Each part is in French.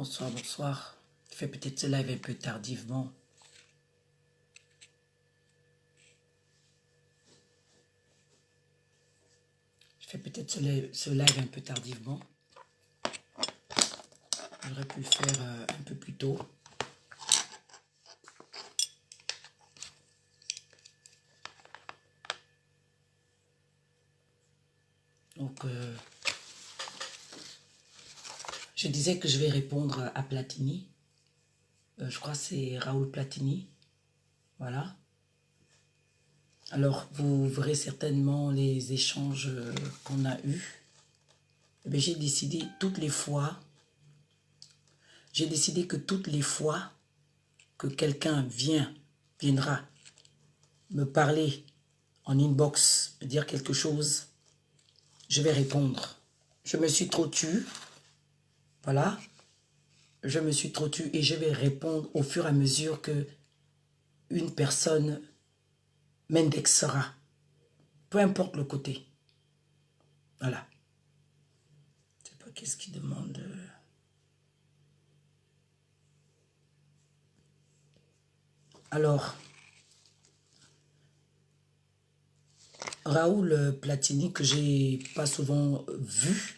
Bonsoir, bonsoir. Je fais peut-être ce live un peu tardivement. Je fais peut-être ce live un peu tardivement. J'aurais pu le faire un peu plus tôt. Donc, je disais que je vais répondre à Platini. Je crois que c'est Raoul Platini. Voilà. Alors, vous verrez certainement les échanges qu'on a eus. J'ai décidé toutes les fois, que toutes les fois que quelqu'un viendra me parler en inbox, me dire quelque chose, je vais répondre. Je me suis trop tue. Voilà. Je me suis trop tue et je vais répondre au fur et à mesure que une personne m'indexera. Peu importe le côté. Voilà. Je ne sais pas qu'est-ce qu'il demande. Alors, Raoul Platini, que j'ai pas souvent vu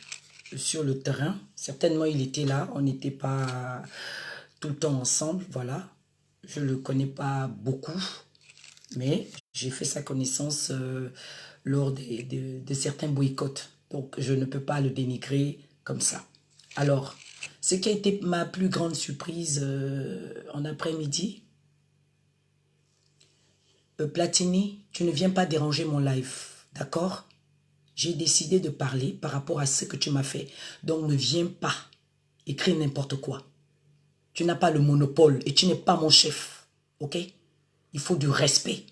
sur le terrain, certainement il était là, on n'était pas tout le temps ensemble, voilà. Je ne le connais pas beaucoup, mais j'ai fait sa connaissance lors de certains boycotts. Donc, je ne peux pas le dénigrer comme ça. Alors, ce qui a été ma plus grande surprise en après-midi, Platini, tu ne viens pas déranger mon live, d'accord? J'ai décidé de parler par rapport à ce que tu m'as fait. Donc, ne viens pas écrire n'importe quoi. Tu n'as pas le monopole et tu n'es pas mon chef, ok? Il faut du respect.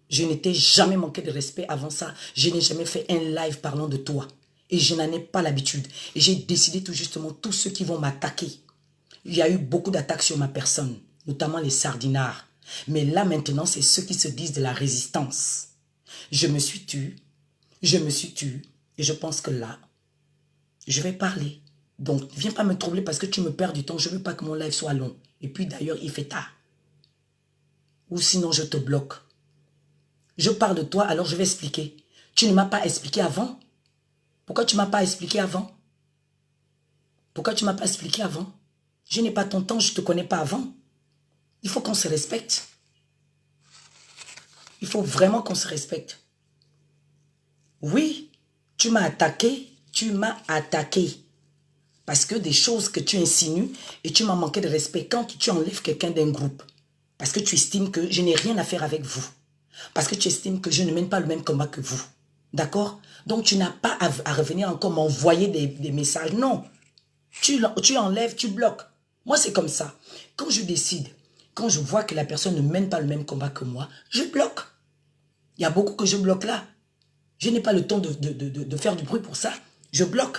Je n'étais jamais manqué de respect avant ça. Je n'ai jamais fait un live parlant de toi. Et je n'en ai pas l'habitude. Et j'ai décidé tout justement, tous ceux qui vont m'attaquer. Il y a eu beaucoup d'attaques sur ma personne, notamment les sardinards. Mais là maintenant, c'est ceux qui se disent de la résistance. Je me suis tue. Je me suis tue. Et je pense que là, je vais parler. Donc, viens pas me troubler parce que tu me perds du temps. Je ne veux pas que mon live soit long. Et puis d'ailleurs, il fait tard. Ou sinon, je te bloque. Je parle de toi, alors je vais expliquer. Tu ne m'as pas expliqué avant. Pourquoi tu ne m'as pas expliqué avant? Pourquoi tu ne m'as pas expliqué avant? Je n'ai pas ton temps, je ne te connais pas avant. Il faut qu'on se respecte. Il faut vraiment qu'on se respecte. Oui, tu m'as attaqué. Tu m'as attaqué. Parce que des choses que tu insinues et tu m'as manqué de respect quand tu enlèves quelqu'un d'un groupe. Parce que tu estimes que je n'ai rien à faire avec vous. Parce que tu estimes que je ne mène pas le même combat que vous. D'accord? Donc tu n'as pas à revenir encore m'envoyer des messages. Non. Tu enlèves, tu bloques. Moi, c'est comme ça. Quand je décide, quand je vois que la personne ne mène pas le même combat que moi, je bloque. Il y a beaucoup que je bloque là. Je n'ai pas le temps de faire du bruit pour ça. Je bloque.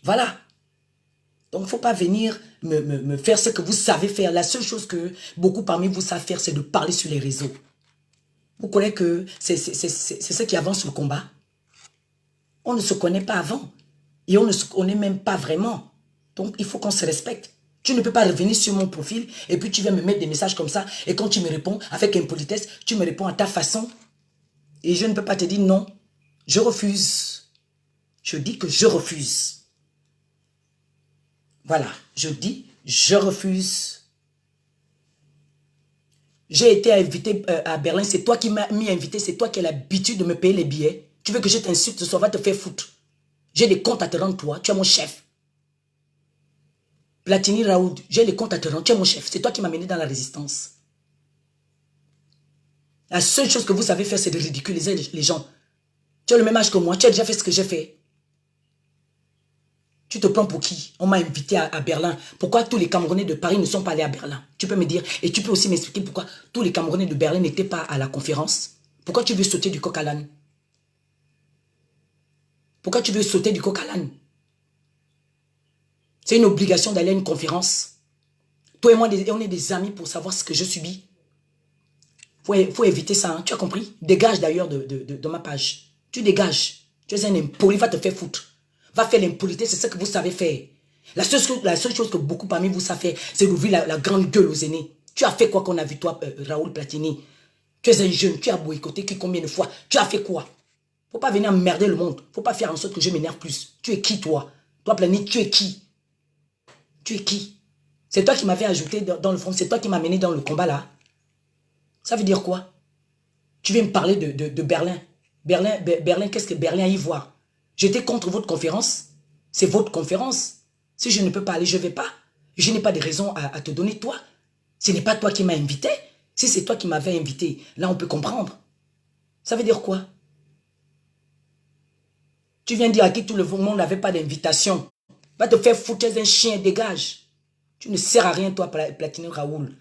Voilà. Donc, il ne faut pas venir me faire ce que vous savez faire. La seule chose que beaucoup parmi vous savent faire, c'est de parler sur les réseaux. Vous connaissez que c'est ce qui avance le combat. On ne se connaît pas avant. Et on ne se connaît même pas vraiment. Donc, il faut qu'on se respecte. Tu ne peux pas revenir sur mon profil et puis tu viens me mettre des messages comme ça. Et quand tu me réponds avec impolitesse, tu me réponds à ta façon. Et je ne peux pas te dire non. Je refuse. Je dis que je refuse. Voilà. Je dis je refuse. J'ai été invité à Berlin. C'est toi qui m'as mis invité. C'est toi qui as l'habitude de me payer les billets. Tu veux que je t'insulte ce soir, va te faire foutre. J'ai des comptes à te rendre, toi. Tu es mon chef. Platini Raoud, j'ai des comptes à te rendre. Tu es mon chef. C'est toi qui m'as mené dans la résistance. La seule chose que vous savez faire, c'est de ridiculiser les gens. Tu as le même âge que moi. Tu as déjà fait ce que j'ai fait. Tu te prends pour qui? On m'a invité à Berlin. Pourquoi tous les Camerounais de Paris ne sont pas allés à Berlin? Tu peux me dire. Et tu peux aussi m'expliquer pourquoi tous les Camerounais de Berlin n'étaient pas à la conférence. Pourquoi tu veux sauter du coq à l'âne? Pourquoi tu veux sauter du coq à l'âne? C'est une obligation d'aller à une conférence. Toi et moi, on est des amis pour savoir ce que je subis. Faut éviter ça, hein. Tu as compris? Dégage d'ailleurs de ma page. Tu dégages. Tu es un impoli, va te faire foutre. Va faire l'impolité, c'est ce que vous savez faire. La seule chose que beaucoup parmi vous savent faire, c'est d'ouvrir la grande gueule aux aînés. Tu as fait quoi qu'on a vu toi, Raoul Platini? Tu es un jeune, tu as boycotté combien de fois? Tu as fait quoi? Faut pas venir emmerder le monde. Faut pas faire en sorte que je m'énerve plus. Tu es qui toi? Toi Platini, tu es qui? Tu es qui? C'est toi qui m'avais ajouté dans le fond. C'est toi qui m'as mené dans le combat là. Ça veut dire quoi? Tu viens me parler de Berlin. Berlin, qu'est-ce que Berlin a y voir? J'étais contre votre conférence. C'est votre conférence. Si je ne peux pas aller, je ne vais pas. Je n'ai pas de raison à te donner toi. Ce n'est pas toi qui m'as invité. Si c'est toi qui m'avais invité, là on peut comprendre. Ça veut dire quoi? Tu viens dire à qui tout le monde n'avait pas d'invitation. Va te faire foutre, un chien, dégage. Tu ne sers à rien toi, Platini Raoul.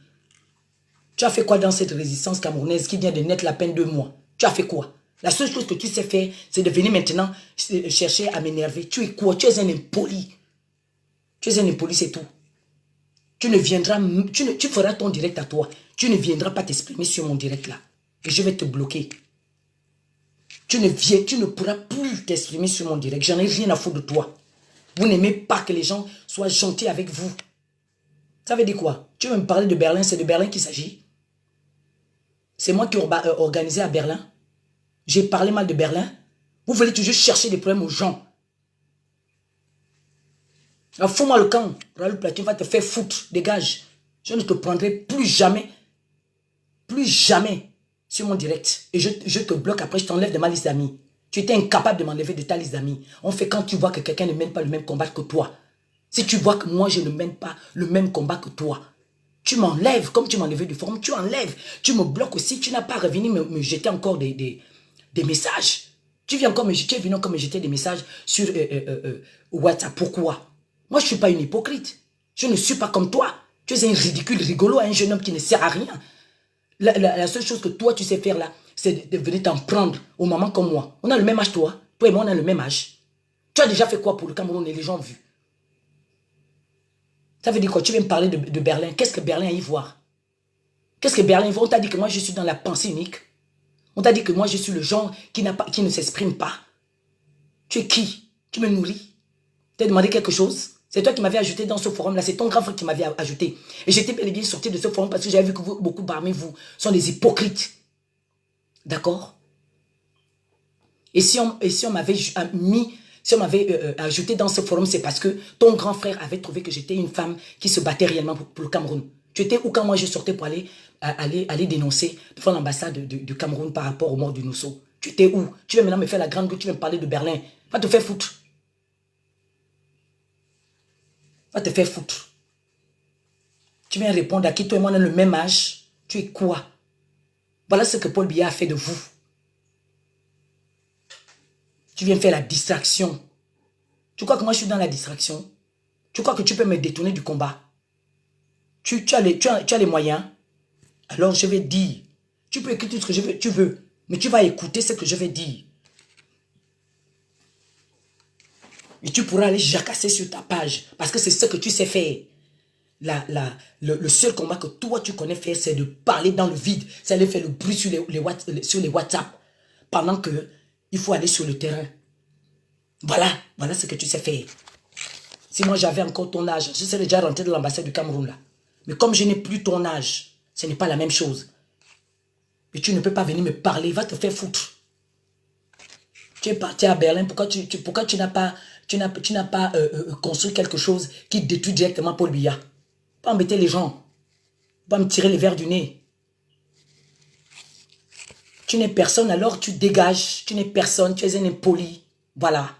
Tu as fait quoi dans cette résistance camerounaise qui vient de naître la peine 2 mois? Tu as fait quoi? La seule chose que tu sais faire, c'est de venir maintenant chercher à m'énerver. Tu es quoi? Tu es un impoli. Tu es un impoli, c'est tout. Tu ne viendras, tu feras ton direct à toi. Tu ne viendras pas t'exprimer sur mon direct là. Et je vais te bloquer. Tu ne pourras plus t'exprimer sur mon direct. J'en ai rien à foutre de toi. Vous n'aimez pas que les gens soient gentils avec vous. Ça veut dire quoi? Tu veux me parler de Berlin, c'est de Berlin qu'il s'agit. C'est moi qui ai organisé à Berlin. J'ai parlé mal de Berlin. Vous voulez toujours chercher des problèmes aux gens. Alors fous-moi le camp. Raoul Platini va te faire foutre. Dégage. Je ne te prendrai plus jamais sur mon direct. Et je te bloque après, je t'enlève de ma liste d'amis. Tu étais incapable de m'enlever de ta liste d'amis. On fait quand tu vois que quelqu'un ne mène pas le même combat que toi. Si tu vois que moi, je ne mène pas le même combat que toi, tu m'enlèves comme tu m'as enlevé du forum, tu enlèves. Tu me bloques aussi, tu n'as pas revenu me jeter encore des messages. Tu es venu encore me jeter des messages sur WhatsApp. Pourquoi? Moi, je ne suis pas une hypocrite. Je ne suis pas comme toi. Tu es un ridicule rigolo, un jeune homme qui ne sert à rien. La seule chose que toi, tu sais faire là, c'est de venir t'en prendre aux mamans comme moi. On a le même âge, toi. Toi et moi, on a le même âge. Tu as déjà fait quoi pour le Cameroun et les gens vus? Ça veut dire quoi? Tu viens me parler de Berlin. Qu'est-ce que Berlin a y voir? Qu'est-ce que Berlin voit? On t'a dit que moi, je suis dans la pensée unique. On t'a dit que moi, je suis le genre qui ne s'exprime pas. Tu es qui? Tu me nourris? Tu as demandé quelque chose? C'est toi qui m'avais ajouté dans ce forum-là. C'est ton grand frère qui m'avait ajouté. Et j'étais bel et bien sorti de ce forum parce que j'avais vu que beaucoup parmi vous sont des hypocrites. D'accord? Et si on m'avait mis... Si on m'avait ajouté dans ce forum, c'est parce que ton grand frère avait trouvé que j'étais une femme qui se battait réellement pour le Cameroun. Tu étais où quand moi je sortais pour aller dénoncer devant l'ambassade de Cameroun par rapport au mort du Nousso? Tu étais où? Tu veux maintenant me faire la grande gueule, tu veux me parler de Berlin. Va te faire foutre. Va te faire foutre. Tu viens répondre à qui? Toi et moi on a le même âge. Tu es quoi? Voilà ce que Paul Biya a fait de vous. Tu viens faire la distraction. Tu crois que moi je suis dans la distraction? Tu crois que tu peux me détourner du combat? Tu as les moyens? Alors je vais dire. Tu peux écrire tout ce que tu veux. Mais tu vas écouter ce que je vais dire. Et tu pourras aller jacasser sur ta page. Parce que c'est ce que tu sais faire. Le seul combat que toi tu connais faire, c'est de parler dans le vide. C'est aller faire le bruit sur les WhatsApp. Pendant que il faut aller sur le terrain. Voilà ce que tu sais faire. Si moi j'avais encore ton âge, je serais déjà rentré de l'ambassade du Cameroun là. Mais comme je n'ai plus ton âge, ce n'est pas la même chose. Et tu ne peux pas venir me parler, va te faire foutre. Tu es parti à Berlin, pourquoi tu n'as pas, construit quelque chose qui détruit directement Paul Biya? Pas embêter les gens. Pas me tirer les verres du nez. Tu n'es personne, alors tu dégages. Tu n'es personne, tu es un impoli. Voilà.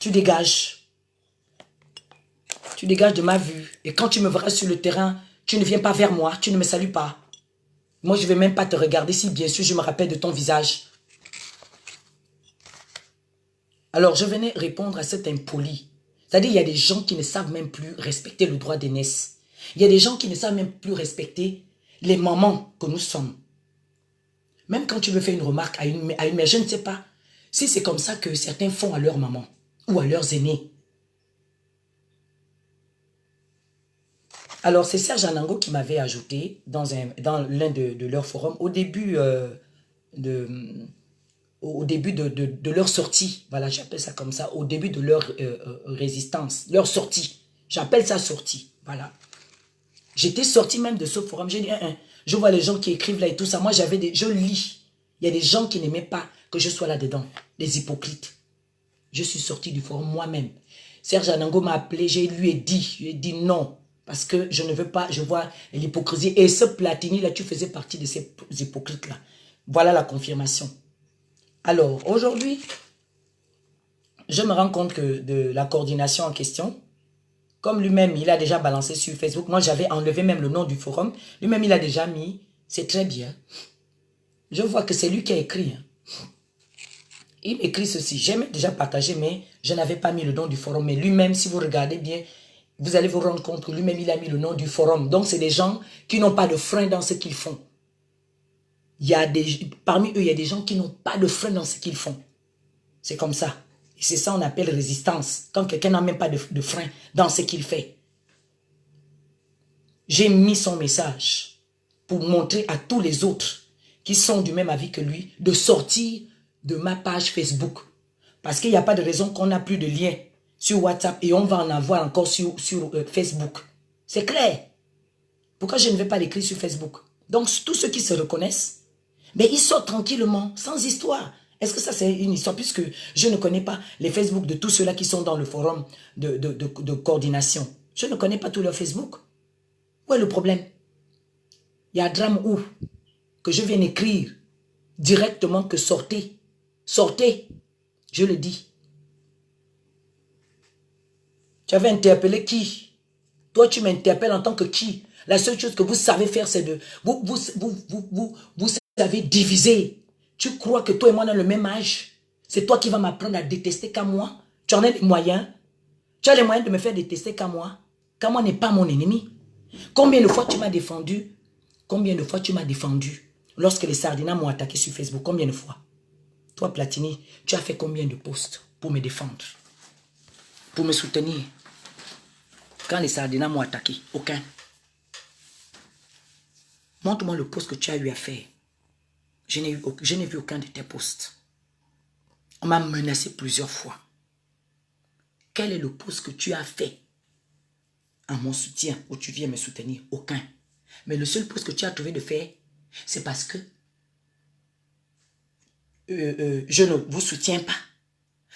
Tu dégages. Tu dégages de ma vue. Et quand tu me verras sur le terrain, tu ne viens pas vers moi, tu ne me salues pas. Moi, je ne vais même pas te regarder si bien sûr je me rappelle de ton visage. Alors, je venais répondre à cet impoli. C'est-à-dire, il y a des gens qui ne savent même plus respecter le droit d'aînesse. Il y a des gens qui ne savent même plus respecter les mamans que nous sommes. Même quand tu veux faire une remarque à une mère, je ne sais pas si c'est comme ça que certains font à leur maman ou à leurs aînés. Alors, c'est Serge Anango qui m'avait ajouté dans l'un de leurs forums au début au début de leur sortie. Voilà, j'appelle ça comme ça, au début de leur résistance, leur sortie. J'appelle ça sortie, voilà. J'étais sorti même de ce forum, j'ai dit, je vois les gens qui écrivent là et tout ça, moi je lis. Il y a des gens qui n'aimaient pas que je sois là-dedans, des hypocrites. Je suis sorti du forum moi-même. Serge Anango m'a appelé, je lui ai dit non, parce que je ne veux pas, je vois l'hypocrisie. Et ce Platini là, tu faisais partie de ces hypocrites là. Voilà la confirmation. Alors, aujourd'hui, je me rends compte que de la coordination en question, comme lui-même, il a déjà balancé sur Facebook, moi j'avais enlevé même le nom du forum, lui-même il a déjà mis, c'est très bien. Je vois que c'est lui qui a écrit. Il écrit ceci, j'aime déjà partager, mais je n'avais pas mis le nom du forum. Mais lui-même, si vous regardez bien, vous allez vous rendre compte que lui-même, il a mis le nom du forum. Donc, c'est des gens qui n'ont pas de frein dans ce qu'ils font. Parmi eux, il y a des gens qui n'ont pas de frein dans ce qu'ils font. C'est comme ça. Et c'est ça qu'on appelle résistance. Quand quelqu'un n'a même pas de frein dans ce qu'il fait. J'ai mis son message pour montrer à tous les autres qui sont du même avis que lui de sortir de ma page Facebook. Parce qu'il n'y a pas de raison qu'on n'a plus de lien sur WhatsApp et on va en avoir encore sur Facebook. C'est clair. Pourquoi je ne vais pas l'écrire sur Facebook? Donc, tous ceux qui se reconnaissent, mais ils sortent tranquillement, sans histoire. Est-ce que ça, c'est une histoire? Puisque je ne connais pas les Facebook de tous ceux-là qui sont dans le forum de coordination. Je ne connais pas tout leur Facebook. Où est le problème? Il y a un drame où? Que je viens écrire directement que sortez. Sortez. Je le dis. Tu avais interpellé qui? Toi, tu m'interpelles en tant que qui? La seule chose que vous savez faire, c'est de... Vous savez diviser. Tu crois que toi et moi, on a le même âge? C'est toi qui vas m'apprendre à détester qu'à moi? Tu en as les moyens? Tu as les moyens de me faire détester qu'à moi? Qu'à moi n'est pas mon ennemi? Combien de fois tu m'as défendu? Combien de fois tu m'as défendu? Lorsque les Sardinas m'ont attaqué sur Facebook, combien de fois? Toi, Platini, tu as fait combien de posts pour me défendre? Pour me soutenir? Quand les Sardinas m'ont attaqué, aucun. Montre-moi le post que tu as eu à faire. Je n'ai vu aucun de tes posts. On m'a menacé plusieurs fois. Quel est le post que tu as fait en mon soutien, où tu viens me soutenir? Aucun. Mais le seul post que tu as trouvé de faire, c'est parce que je ne vous soutiens pas.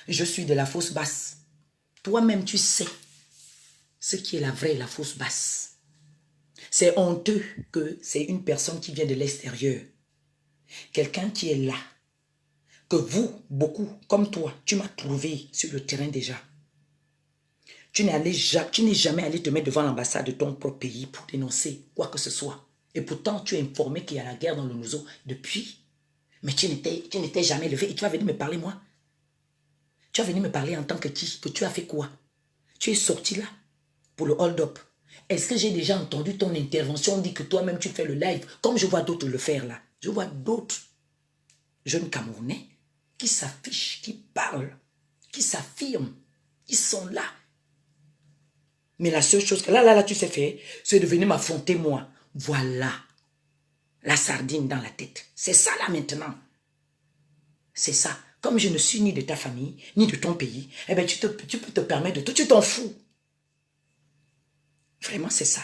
Je suis de la fausse basse. Toi-même, tu sais ce qui est la vraie et la fausse basse. C'est honteux que c'est une personne qui vient de l'extérieur. Quelqu'un qui est là. Que vous, beaucoup, comme toi, tu m'as trouvé sur le terrain déjà. Tu n'es jamais allé te mettre devant l'ambassade de ton propre pays pour dénoncer quoi que ce soit. Et pourtant, tu es informé qu'il y a la guerre dans le Nouzo depuis. Mais tu n'étais jamais levé et tu vas venir me parler, moi. Tu vas venir me parler en tant que qui? Que tu as fait quoi? Tu es sorti là pour le hold-up. Est-ce que j'ai déjà entendu ton intervention? On dit que toi-même tu fais le live, comme je vois d'autres le faire là. Je vois d'autres jeunes Camerounais qui s'affichent, qui parlent, qui s'affirment, qui sont là. Mais la seule chose que là, tu sais faire, c'est de venir m'affronter moi. Voilà. La sardine dans la tête. C'est ça là maintenant. C'est ça. Comme je ne suis ni de ta famille, ni de ton pays, eh bien tu peux te permettre de tout. Tu t'en fous. Vraiment, c'est ça.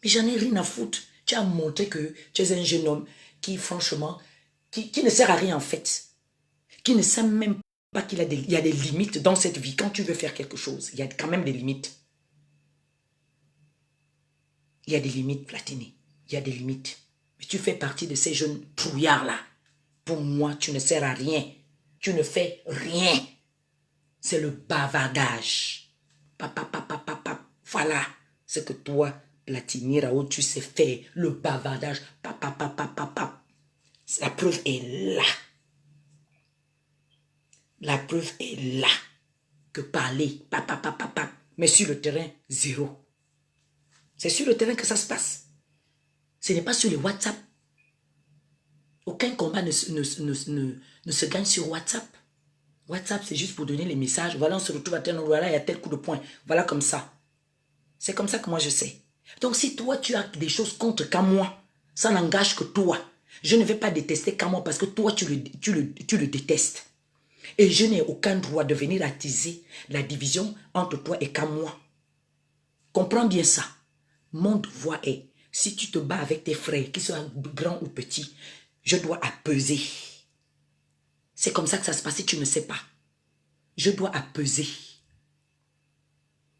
Mais j'en ai rien à foutre. Tu as montré que tu es un jeune homme qui, franchement, qui ne sert à rien en fait. Qui ne sait même pas qu'il y a des limites dans cette vie. Quand tu veux faire quelque chose, il y a quand même des limites. Il y a des limites, Platini. Il y a des limites. Mais tu fais partie de ces jeunes trouillards-là. Pour moi, tu ne sers à rien. Tu ne fais rien. C'est le bavardage. Voilà ce que toi, Platini Rao, tu sais faire. Le bavardage. La preuve est là. La preuve est là. Que parler. Mais sur le terrain, zéro. C'est sur le terrain que ça se passe. Ce n'est pas sur les WhatsApp. Aucun combat ne se gagne sur WhatsApp. WhatsApp, c'est juste pour donner les messages. Voilà, on se retrouve à tel endroit, là, il y a tel coup de poing. Voilà comme ça. C'est comme ça que moi je sais. Donc si toi, tu as des choses contre qu'à moi, ça n'engage que toi. Je ne vais pas détester qu'à moi parce que toi, tu le détestes. Et je n'ai aucun droit de venir attiser la division entre toi et moi. Comprends bien ça. Mon devoir est, si tu te bats avec tes frères, qu'ils soient grands ou petits, je dois apaiser. C'est comme ça que ça se passe si tu ne sais pas. Je dois apaiser.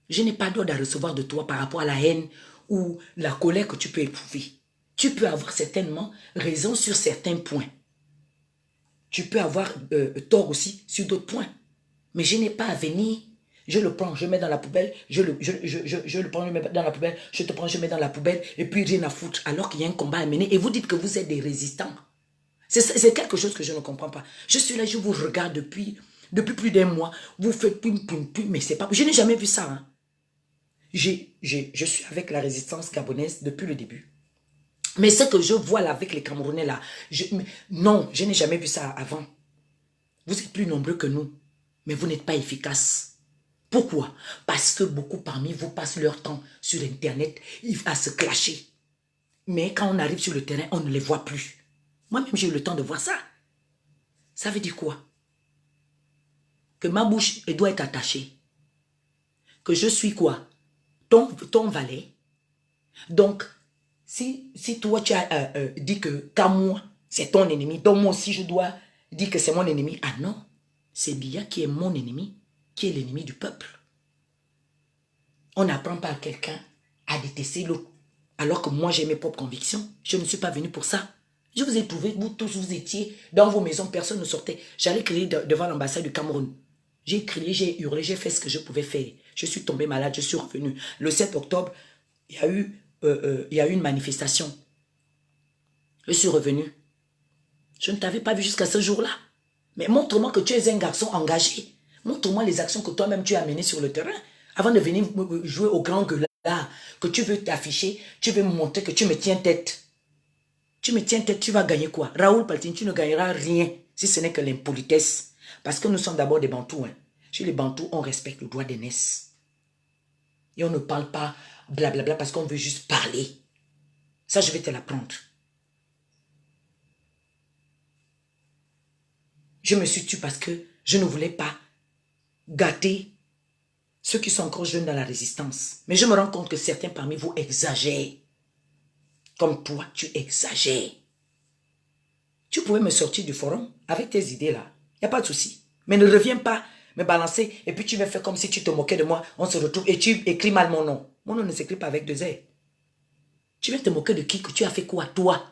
Je n'ai pas d'ordre à recevoir de toi par rapport à la haine ou la colère que tu peux éprouver. Tu peux avoir certainement raison sur certains points. Tu peux avoir tort aussi sur d'autres points. Mais je n'ai pas à venir. Je le prends, je le mets dans la poubelle, je le prends, je le mets dans la poubelle, je te prends, je le mets dans la poubelle, et puis rien à foutre, alors qu'il y a un combat à mener, et vous dites que vous êtes des résistants. C'est quelque chose que je ne comprends pas. Je suis là, je vous regarde depuis plus d'un mois, vous faites pum, mais c'est pas... Je n'ai jamais vu ça. Hein. Je suis avec la résistance gabonaise depuis le début. Mais ce que je vois là avec les Camerounais là, non, je n'ai jamais vu ça avant. Vous êtes plus nombreux que nous, mais vous n'êtes pas efficaces. Pourquoi? Parce que beaucoup parmi vous passent leur temps sur Internet à se clasher. Mais quand on arrive sur le terrain, on ne les voit plus. Moi-même, j'ai eu le temps de voir ça. Ça veut dire quoi? Que ma bouche elle doit être attachée. Que je suis quoi? Ton valet. Donc, si toi, tu as dit que moi, c'est ton ennemi, donc moi aussi, je dois dire que c'est mon ennemi. Ah non, c'est Biya qui est mon ennemi, qui est l'ennemi du peuple. On n'apprend pas à quelqu'un à détester l'autre. Alors que moi, j'ai mes propres convictions. Je ne suis pas venu pour ça. Je vous ai trouvé, vous tous, vous étiez dans vos maisons, personne ne sortait. J'allais crier devant l'ambassade du Cameroun. J'ai crié, j'ai hurlé, j'ai fait ce que je pouvais faire. Je suis tombé malade, je suis revenu. Le 7 octobre, il y a eu une manifestation. Je suis revenu. Je ne t'avais pas vu jusqu'à ce jour-là. Mais montre-moi que tu es un garçon engagé. Montre-moi les actions que toi-même tu as menées sur le terrain. Avant de venir jouer au grand gueulard, que tu veux t'afficher, tu veux me montrer que tu me tiens tête. Tu me tiens tête, tu vas gagner quoi? Raoul Paltine, tu ne gagneras rien si ce n'est que l'impolitesse. Parce que nous sommes d'abord des Bantous. Hein. Chez les Bantous, on respecte le droit d'aînesse. Et on ne parle pas blablabla parce qu'on veut juste parler. Ça, je vais te l'apprendre. Je me suis tue parce que je ne voulais pas gâter ceux qui sont encore jeunes dans la résistance. Mais je me rends compte que certains parmi vous exagèrent. Comme toi, tu exagères. Tu pouvais me sortir du forum avec tes idées là. Il n'y a pas de souci. Mais ne reviens pas me balancer et puis tu vas faire comme si tu te moquais de moi. On se retrouve et tu écris mal mon nom. Mon nom ne s'écrit pas avec 2 R. Tu viens te moquer de qui? Que tu as fait quoi, toi?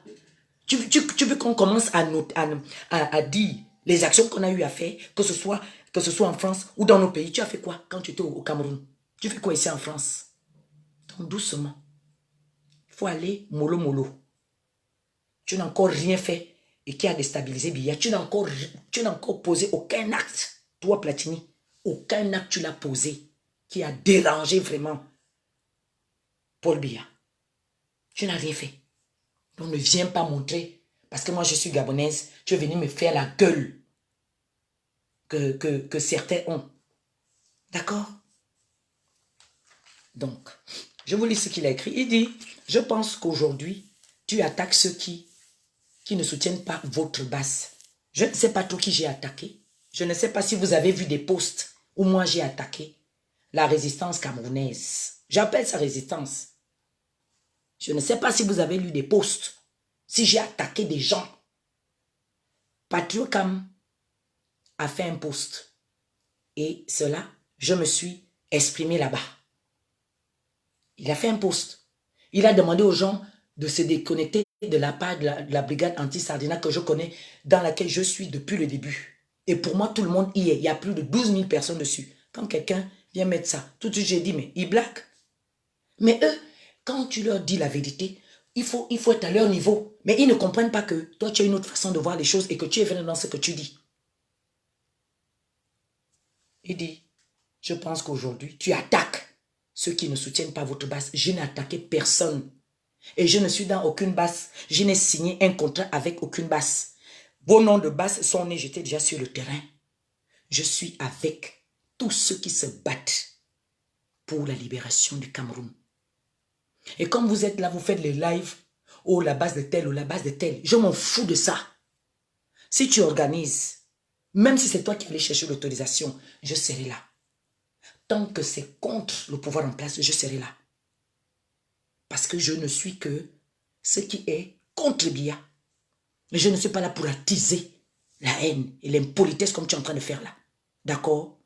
Tu veux qu'on commence à dire les actions qu'on a eu à faire, que ce soit en France ou dans nos pays. Tu as fait quoi quand tu étais au Cameroun? Tu fais quoi ici en France? Donc doucement. Il faut aller mollo mollo. Tu n'as encore rien fait et qui a déstabilisé Biya. Tu n'as encore posé aucun acte. Toi, Platini, aucun acte tu l'as posé qui a dérangé vraiment Paul Biya. Tu n'as rien fait. Donc ne viens pas montrer, parce que moi je suis gabonaise, tu es venu me faire la gueule que certains ont. D'accord? Donc, je vous lis ce qu'il a écrit. Il dit, je pense qu'aujourd'hui, tu attaques ceux qui ne soutiennent pas votre base. Je ne sais pas trop qui j'ai attaqué. Je ne sais pas si vous avez vu des posts où moi j'ai attaqué la résistance camerounaise. J'appelle ça résistance. Je ne sais pas si vous avez lu des posts, si j'ai attaqué des gens. Patriocam a fait un post. Et cela, je me suis exprimé là-bas. Il a fait un post. Il a demandé aux gens de se déconnecter de la part de la brigade anti-Sardina que je connais, dans laquelle je suis depuis le début. Et pour moi, tout le monde y est. Il y a plus de 12 000 personnes dessus. Quand quelqu'un vient mettre ça, tout de suite, j'ai dit, mais ils blaguent. Mais eux, quand tu leur dis la vérité, il faut être à leur niveau. Mais ils ne comprennent pas que toi, tu as une autre façon de voir les choses et que tu es vrai dans ce que tu dis. Il dit, je pense qu'aujourd'hui, tu attaques ceux qui ne soutiennent pas votre base. Je n'ai attaqué personne. Et je ne suis dans aucune base. Je n'ai signé un contrat avec aucune base. Vos noms de base sont nés, j'étais déjà sur le terrain. Je suis avec tous ceux qui se battent pour la libération du Cameroun. Et comme vous êtes là, vous faites les lives, oh la base de tel ou la base de tel, je m'en fous de ça. Si tu organises Même si c'est toi qui allais chercher l'autorisation, je serai là. Tant que c'est contre le pouvoir en place, je serai là. Parce que je ne suis que ce qui est contre Biya. Mais je ne suis pas là pour attiser la haine et l'impolitesse comme tu es en train de faire là. D'accord?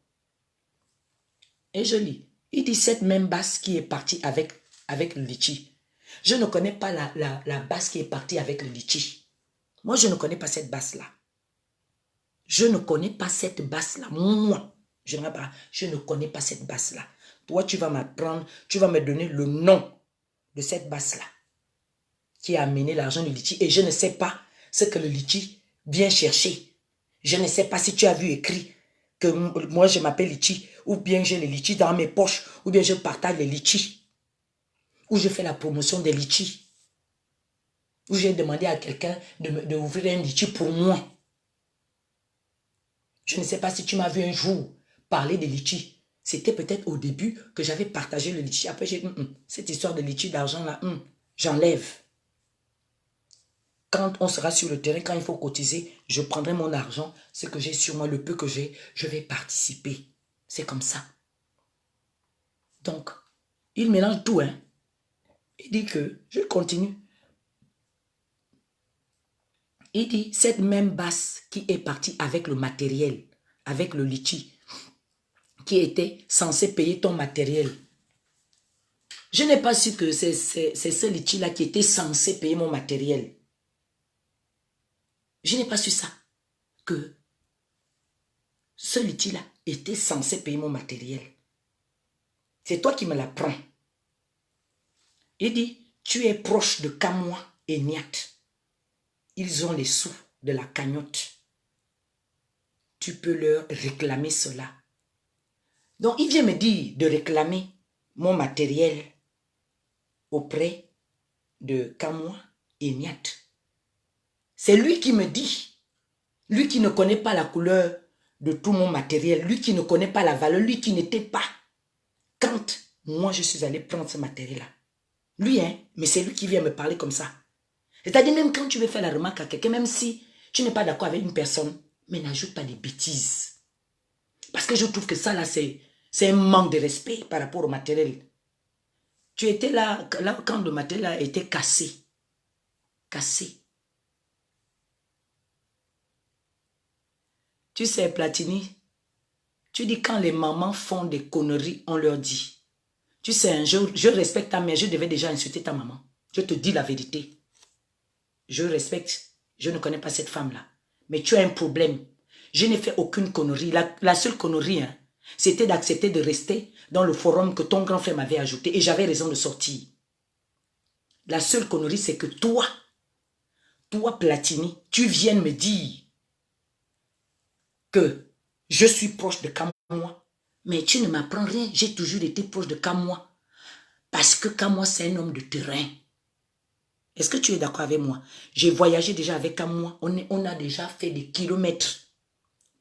Et je lis. Il dit cette même basse qui est partie avec le litchi. Je ne connais pas la basse qui est partie avec le litchi. Moi, je ne connais pas cette basse-là. Je ne connais pas cette basse-là. Moi, je ne connais pas cette basse-là. Toi, tu vas m'apprendre, tu vas me donner le nom de cette basse-là qui a amené l'argent du litchi. Et je ne sais pas ce que le litchi vient chercher. Je ne sais pas si tu as vu écrit que moi, je m'appelle litchi, ou bien j'ai les litchis dans mes poches, ou bien je partage les litchis, ou je fais la promotion des litchis, ou j'ai demandé à quelqu'un d'ouvrir un litchi pour moi. Je ne sais pas si tu m'as vu un jour parler de litchi. C'était peut-être au début que j'avais partagé le litchi. Après, j'ai dit, cette histoire de litchi d'argent là, j'enlève. Quand on sera sur le terrain, quand il faut cotiser, je prendrai mon argent, ce que j'ai sur moi, le peu que j'ai, je vais participer. C'est comme ça. Donc, il mélange tout, hein. Il dit que, je continue. Il dit, cette même basse qui est partie avec le matériel, avec le litchi, qui était censé payer ton matériel. Je n'ai pas su que c'est ce litchi-là qui était censé payer mon matériel. Je n'ai pas su ça. Que ce litchi-là était censé payer mon matériel. C'est toi qui me l'apprends. Il dit, tu es proche de Kamoa et Niat. Ils ont les sous de la cagnotte. Tu peux leur réclamer cela. Donc, il vient me dire de réclamer mon matériel auprès de Kamoa et Niat. C'est lui qui me dit, lui qui ne connaît pas la couleur de tout mon matériel, lui qui ne connaît pas la valeur, lui qui n'était pas quand moi je suis allé prendre ce matériel-là. Lui, hein, mais c'est lui qui vient me parler comme ça. C'est-à-dire même quand tu veux faire la remarque à quelqu'un, même si tu n'es pas d'accord avec une personne, mais n'ajoute pas des bêtises. Parce que je trouve que ça là, c'est un manque de respect par rapport au matériel. Tu étais là quand le matériel a été cassé. Cassé. Tu sais, Platini, tu dis quand les mamans font des conneries, on leur dit. Tu sais, je respecte ta mère, je devais déjà insulter ta maman. Je te dis la vérité. Je respecte, je ne connais pas cette femme-là. Mais tu as un problème. Je n'ai fait aucune connerie. La seule connerie, hein, c'était d'accepter de rester dans le forum que ton grand frère m'avait ajouté. Et j'avais raison de sortir. La seule connerie, c'est que toi, Platini, tu viennes me dire que je suis proche de Kamoa. Mais tu ne m'apprends rien. J'ai toujours été proche de Kamoa. Parce que Kamoa, c'est un homme de terrain. Est-ce que tu es d'accord avec moi? J'ai voyagé déjà avec Kamoa. On a déjà fait des kilomètres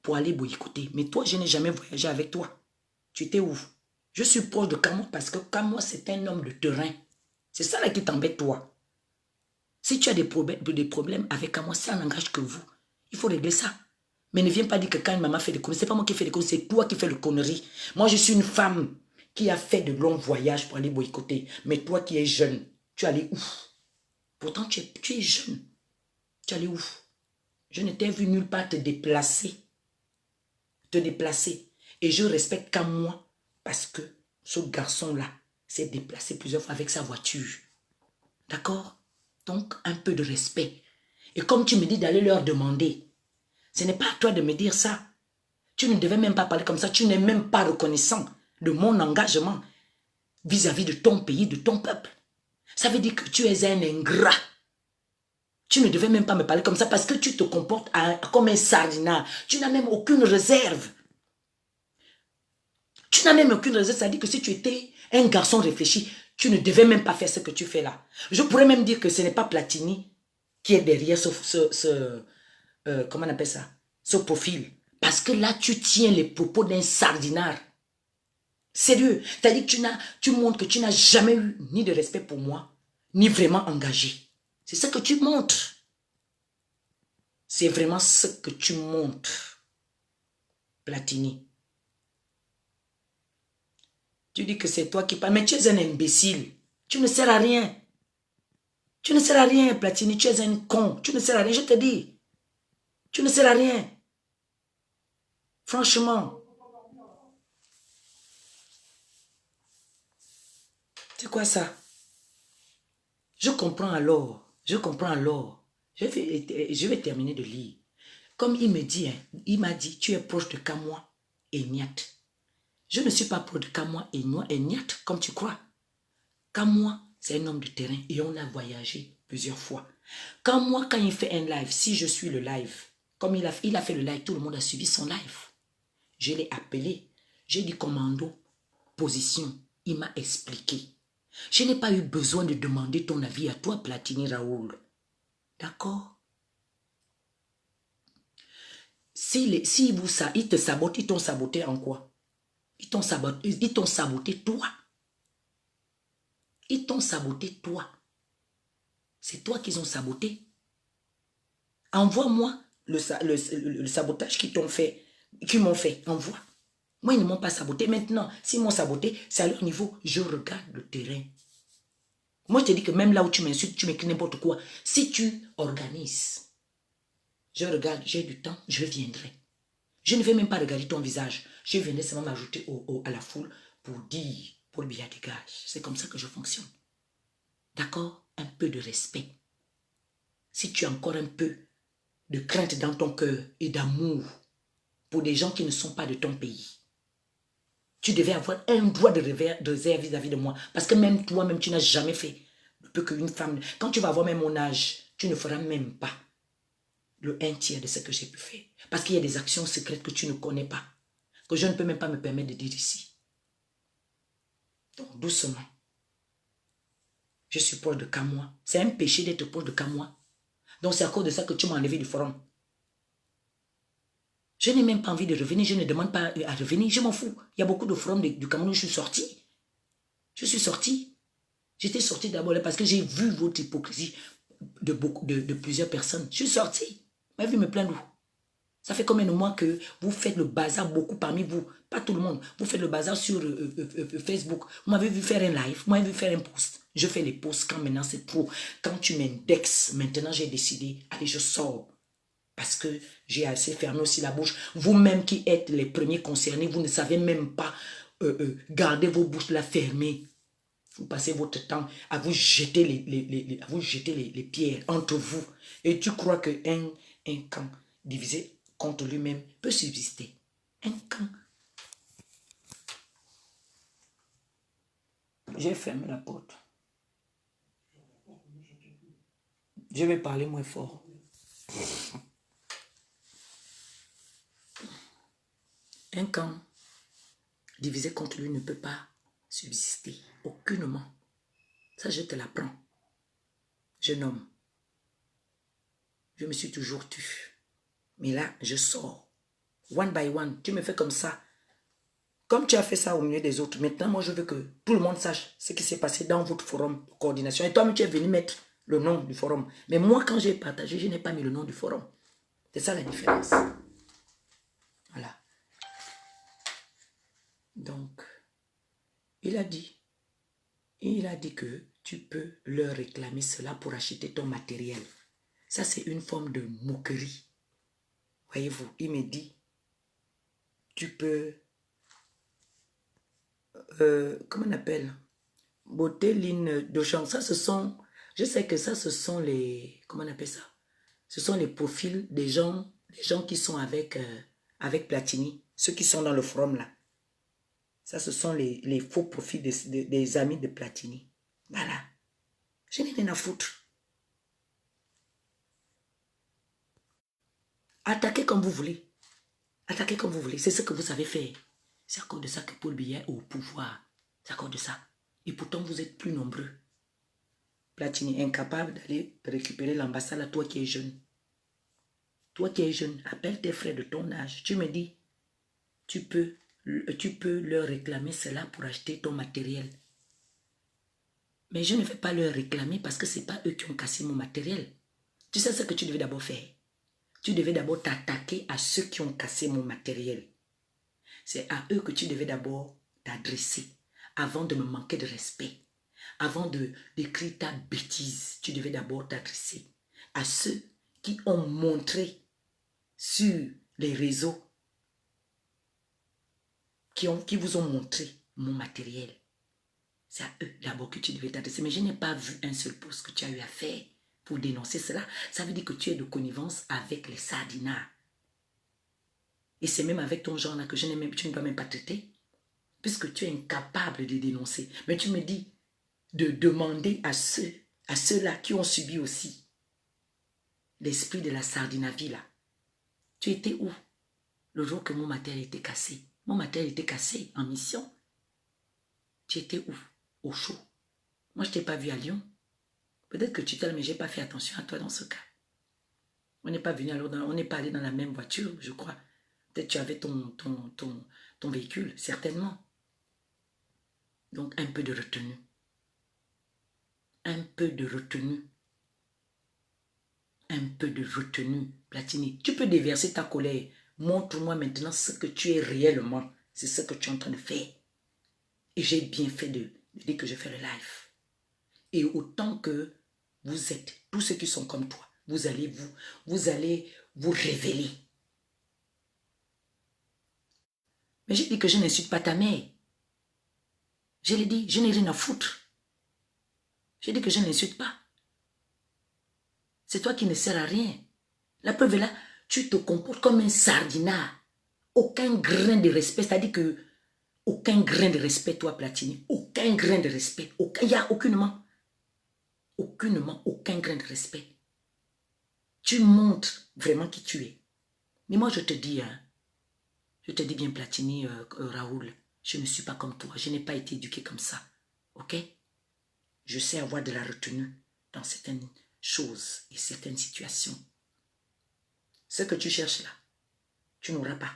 pour aller boycotter. Mais toi, je n'ai jamais voyagé avec toi. Tu étais où? Je suis proche de Kamoa parce que Kamoa, c'est un homme de terrain. C'est ça là qui t'embête, toi. Si tu as des problèmes avec Kamoa, ça n'engage que vous. Il faut régler ça. Mais ne viens pas dire que quand une maman fait des conneries, c'est pas moi qui fais des conneries, c'est toi qui fais les conneries. Moi, je suis une femme qui a fait de longs voyages pour aller boycotter. Mais toi qui es jeune, tu es allé où? Pourtant, tu es jeune. Tu es allé où? Je ne t'ai vu nulle part te déplacer. Et je respecte Kamoa parce que ce garçon-là s'est déplacé plusieurs fois avec sa voiture. D'accord? Donc, un peu de respect. Et comme tu me dis d'aller leur demander, ce n'est pas à toi de me dire ça. Tu ne devais même pas parler comme ça. Tu n'es même pas reconnaissant de mon engagement vis-à-vis de ton pays, de ton peuple. Ça veut dire que tu es un ingrat. Tu ne devais même pas me parler comme ça parce que tu te comportes comme un sardinat. Tu n'as même aucune réserve. Tu n'as même aucune réserve. Ça veut dire que si tu étais un garçon réfléchi, tu ne devais même pas faire ce que tu fais là. Je pourrais même dire que ce n'est pas Platini qui est derrière comment on appelle ça? Ce profil. Parce que là, tu tiens les propos d'un sardinard. Sérieux. C'est-à-dire que tu montres que tu n'as jamais eu ni de respect pour moi, ni vraiment engagé. C'est ce que tu montres. C'est vraiment ce que tu montres. Platini. Tu dis que c'est toi qui parles, mais tu es un imbécile. Tu ne sers à rien. Tu ne sers à rien, Platini. Tu es un con. Tu ne sers à rien, je te dis. Tu ne sers à rien. Franchement. C'est quoi ça? Je comprends alors. Je comprends alors. Je vais terminer de lire. Comme il me dit, hein, il m'a dit, tu es proche de Kamoa et Niat. Je ne suis pas proche de Kamoa et Niat, comme tu crois. Kamoa, c'est un homme de terrain et on a voyagé plusieurs fois. Kamoa, quand il fait un live, si je suis le live, comme il a fait le live, tout le monde a suivi son live. Je l'ai appelé. J'ai dit commando, position. Il m'a expliqué. Je n'ai pas eu besoin de demander ton avis à toi, Platini Raoul. D'accord? Ils te sabotent, ils t'ont saboté en quoi? Ils t'ont saboté toi. Ils t'ont saboté toi. C'est toi qu'ils ont saboté. Envoie-moi le sabotage qu'ils m'ont fait. Envoie. Moi, ils ne m'ont pas saboté. Maintenant, s'ils m'ont saboté, c'est à leur niveau. Je regarde le terrain. Moi, je te dis que même là où tu m'insultes, tu m'écris n'importe quoi. Si tu organises, je regarde, j'ai du temps, je viendrai. Je ne vais même pas regarder ton visage. Je viendrai seulement m'ajouter à la foule pour dire, pour le billet dégage. C'est comme ça que je fonctionne. D'accord? Un peu de respect. Si tu as encore un peu de crainte dans ton cœur et d'amour pour des gens qui ne sont pas de ton pays, tu devais avoir un droit de réserve vis-à-vis de moi. Parce que même toi-même, tu n'as jamais fait peu qu'une femme. Quand tu vas avoir même mon âge, tu ne feras même pas le 1/3 de ce que j'ai pu faire. Parce qu'il y a des actions secrètes que tu ne connais pas, que je ne peux même pas me permettre de dire ici. Donc, doucement. Je suis proche de Kamoa. C'est un péché d'être proche de Kamoa. Donc, c'est à cause de ça que tu m'as enlevé du forum. Je n'ai même pas envie de revenir. Je ne demande pas à revenir. Je m'en fous. Il y a beaucoup de forums du Cameroun où je suis sorti. Je suis sorti. J'étais sorti d'abord parce que j'ai vu votre hypocrisie de plusieurs personnes. Je suis sorti. Vous m'avez vu me plaindre où? Ça fait combien de mois que vous faites le bazar beaucoup parmi vous? Pas tout le monde. Vous faites le bazar sur Facebook. Vous m'avez vu faire un live. Vous m'avez vu faire un post. Je fais les posts quand maintenant c'est trop. Quand tu m'indexes, maintenant j'ai décidé, allez, je sors. Parce que j'ai assez fermé aussi la bouche. Vous-même qui êtes les premiers concernés, vous ne savez même pas garder vos bouches là fermées. Vous passez votre temps à vous jeter les pierres entre vous. Et tu crois qu'un camp divisé contre lui-même peut subsister. Un camp. J'ai fermé la porte. Je vais parler moins fort. Un camp divisé contre lui ne peut pas subsister. Aucunement. Ça, je te l'apprends. Jeune homme. Je me suis toujours tue. Mais là, je sors. One by one. Tu me fais comme ça. Comme tu as fait ça au milieu des autres, maintenant, moi, je veux que tout le monde sache ce qui s'est passé dans votre forum de coordination. Et toi-même, tu es venu mettre le nom du forum. Mais moi, quand j'ai partagé, je n'ai pas mis le nom du forum. C'est ça la différence. Voilà. Donc, il a dit que tu peux leur réclamer cela pour acheter ton matériel. Ça, c'est une forme de moquerie. Voyez-vous, il me dit, tu peux, comment on appelle, beauté, ligne de champ. Ça, ce sont, je sais que ça, ce sont les, comment on appelle ça? Ce sont les profils des gens qui sont avec Platini, ceux qui sont dans le forum là. Ça, ce sont les faux profils des amis de Platini. Voilà. Je n'ai rien à foutre. Attaquez comme vous voulez. Attaquez comme vous voulez. C'est ce que vous savez faire. C'est à cause de ça que Paul Biya est au pouvoir. C'est à cause de ça. Et pourtant, vous êtes plus nombreux. Platini, incapable d'aller récupérer l'ambassade à toi qui es jeune. Toi qui es jeune, appelle tes frères de ton âge. Tu me dis, tu peux leur réclamer cela pour acheter ton matériel. Mais je ne vais pas leur réclamer parce que ce n'est pas eux qui ont cassé mon matériel. Tu sais ce que tu devais d'abord faire? Tu devais d'abord t'attaquer à ceux qui ont cassé mon matériel. C'est à eux que tu devais d'abord t'adresser avant de me manquer de respect. Avant d'écrire ta bêtise, tu devais d'abord t'adresser à ceux qui ont montré sur les réseaux, qui vous ont montré mon matériel. C'est à eux d'abord que tu devais t'adresser. Mais je n'ai pas vu un seul post que tu as eu à faire pour dénoncer cela. Ça veut dire que tu es de connivence avec les sardinards. Et c'est même avec ton genre là que tu ne dois même pas traiter. Puisque tu es incapable de dénoncer. Mais tu me dis de demander à ceux-là qui ont subi aussi l'esprit de la sardinavie là. Tu étais où le jour que mon matériel était cassé? Mon matériel était cassé en mission. Tu étais où? Au chaud. Moi, je ne t'ai pas vu à Lyon. Peut-être que tu t'aimes, mais je n'ai pas fait attention à toi dans ce cas. On n'est pas venu alors, on n'est pas allé dans la même voiture, je crois. Peut-être que tu avais ton véhicule, certainement. Donc, un peu de retenue. Un peu de retenue. Un peu de retenue, Platini. Tu peux déverser ta colère. Montre-moi maintenant ce que tu es réellement. C'est ce que tu es en train de faire. Et j'ai bien fait de dire que je fais le live. Et autant que vous êtes, tous ceux qui sont comme toi, vous allez vous révéler. Mais j'ai dit que je n'insulte pas ta mère. Je l'ai dit, je n'ai rien à foutre. J'ai dit que je n'insulte pas. C'est toi qui ne sers à rien. La preuve est là, tu te comportes comme un sardinard. Aucun grain de respect, c'est-à-dire que aucun grain de respect, toi, Platini. Aucun grain de respect. Il n'y a aucunement aucun grain de respect. Tu montres vraiment qui tu es. Mais moi, je te dis bien, Platini, Raoul, je ne suis pas comme toi. Je n'ai pas été éduqué comme ça. Ok? Je sais avoir de la retenue dans certaines choses et certaines situations. Ce que tu cherches là, tu n'auras pas.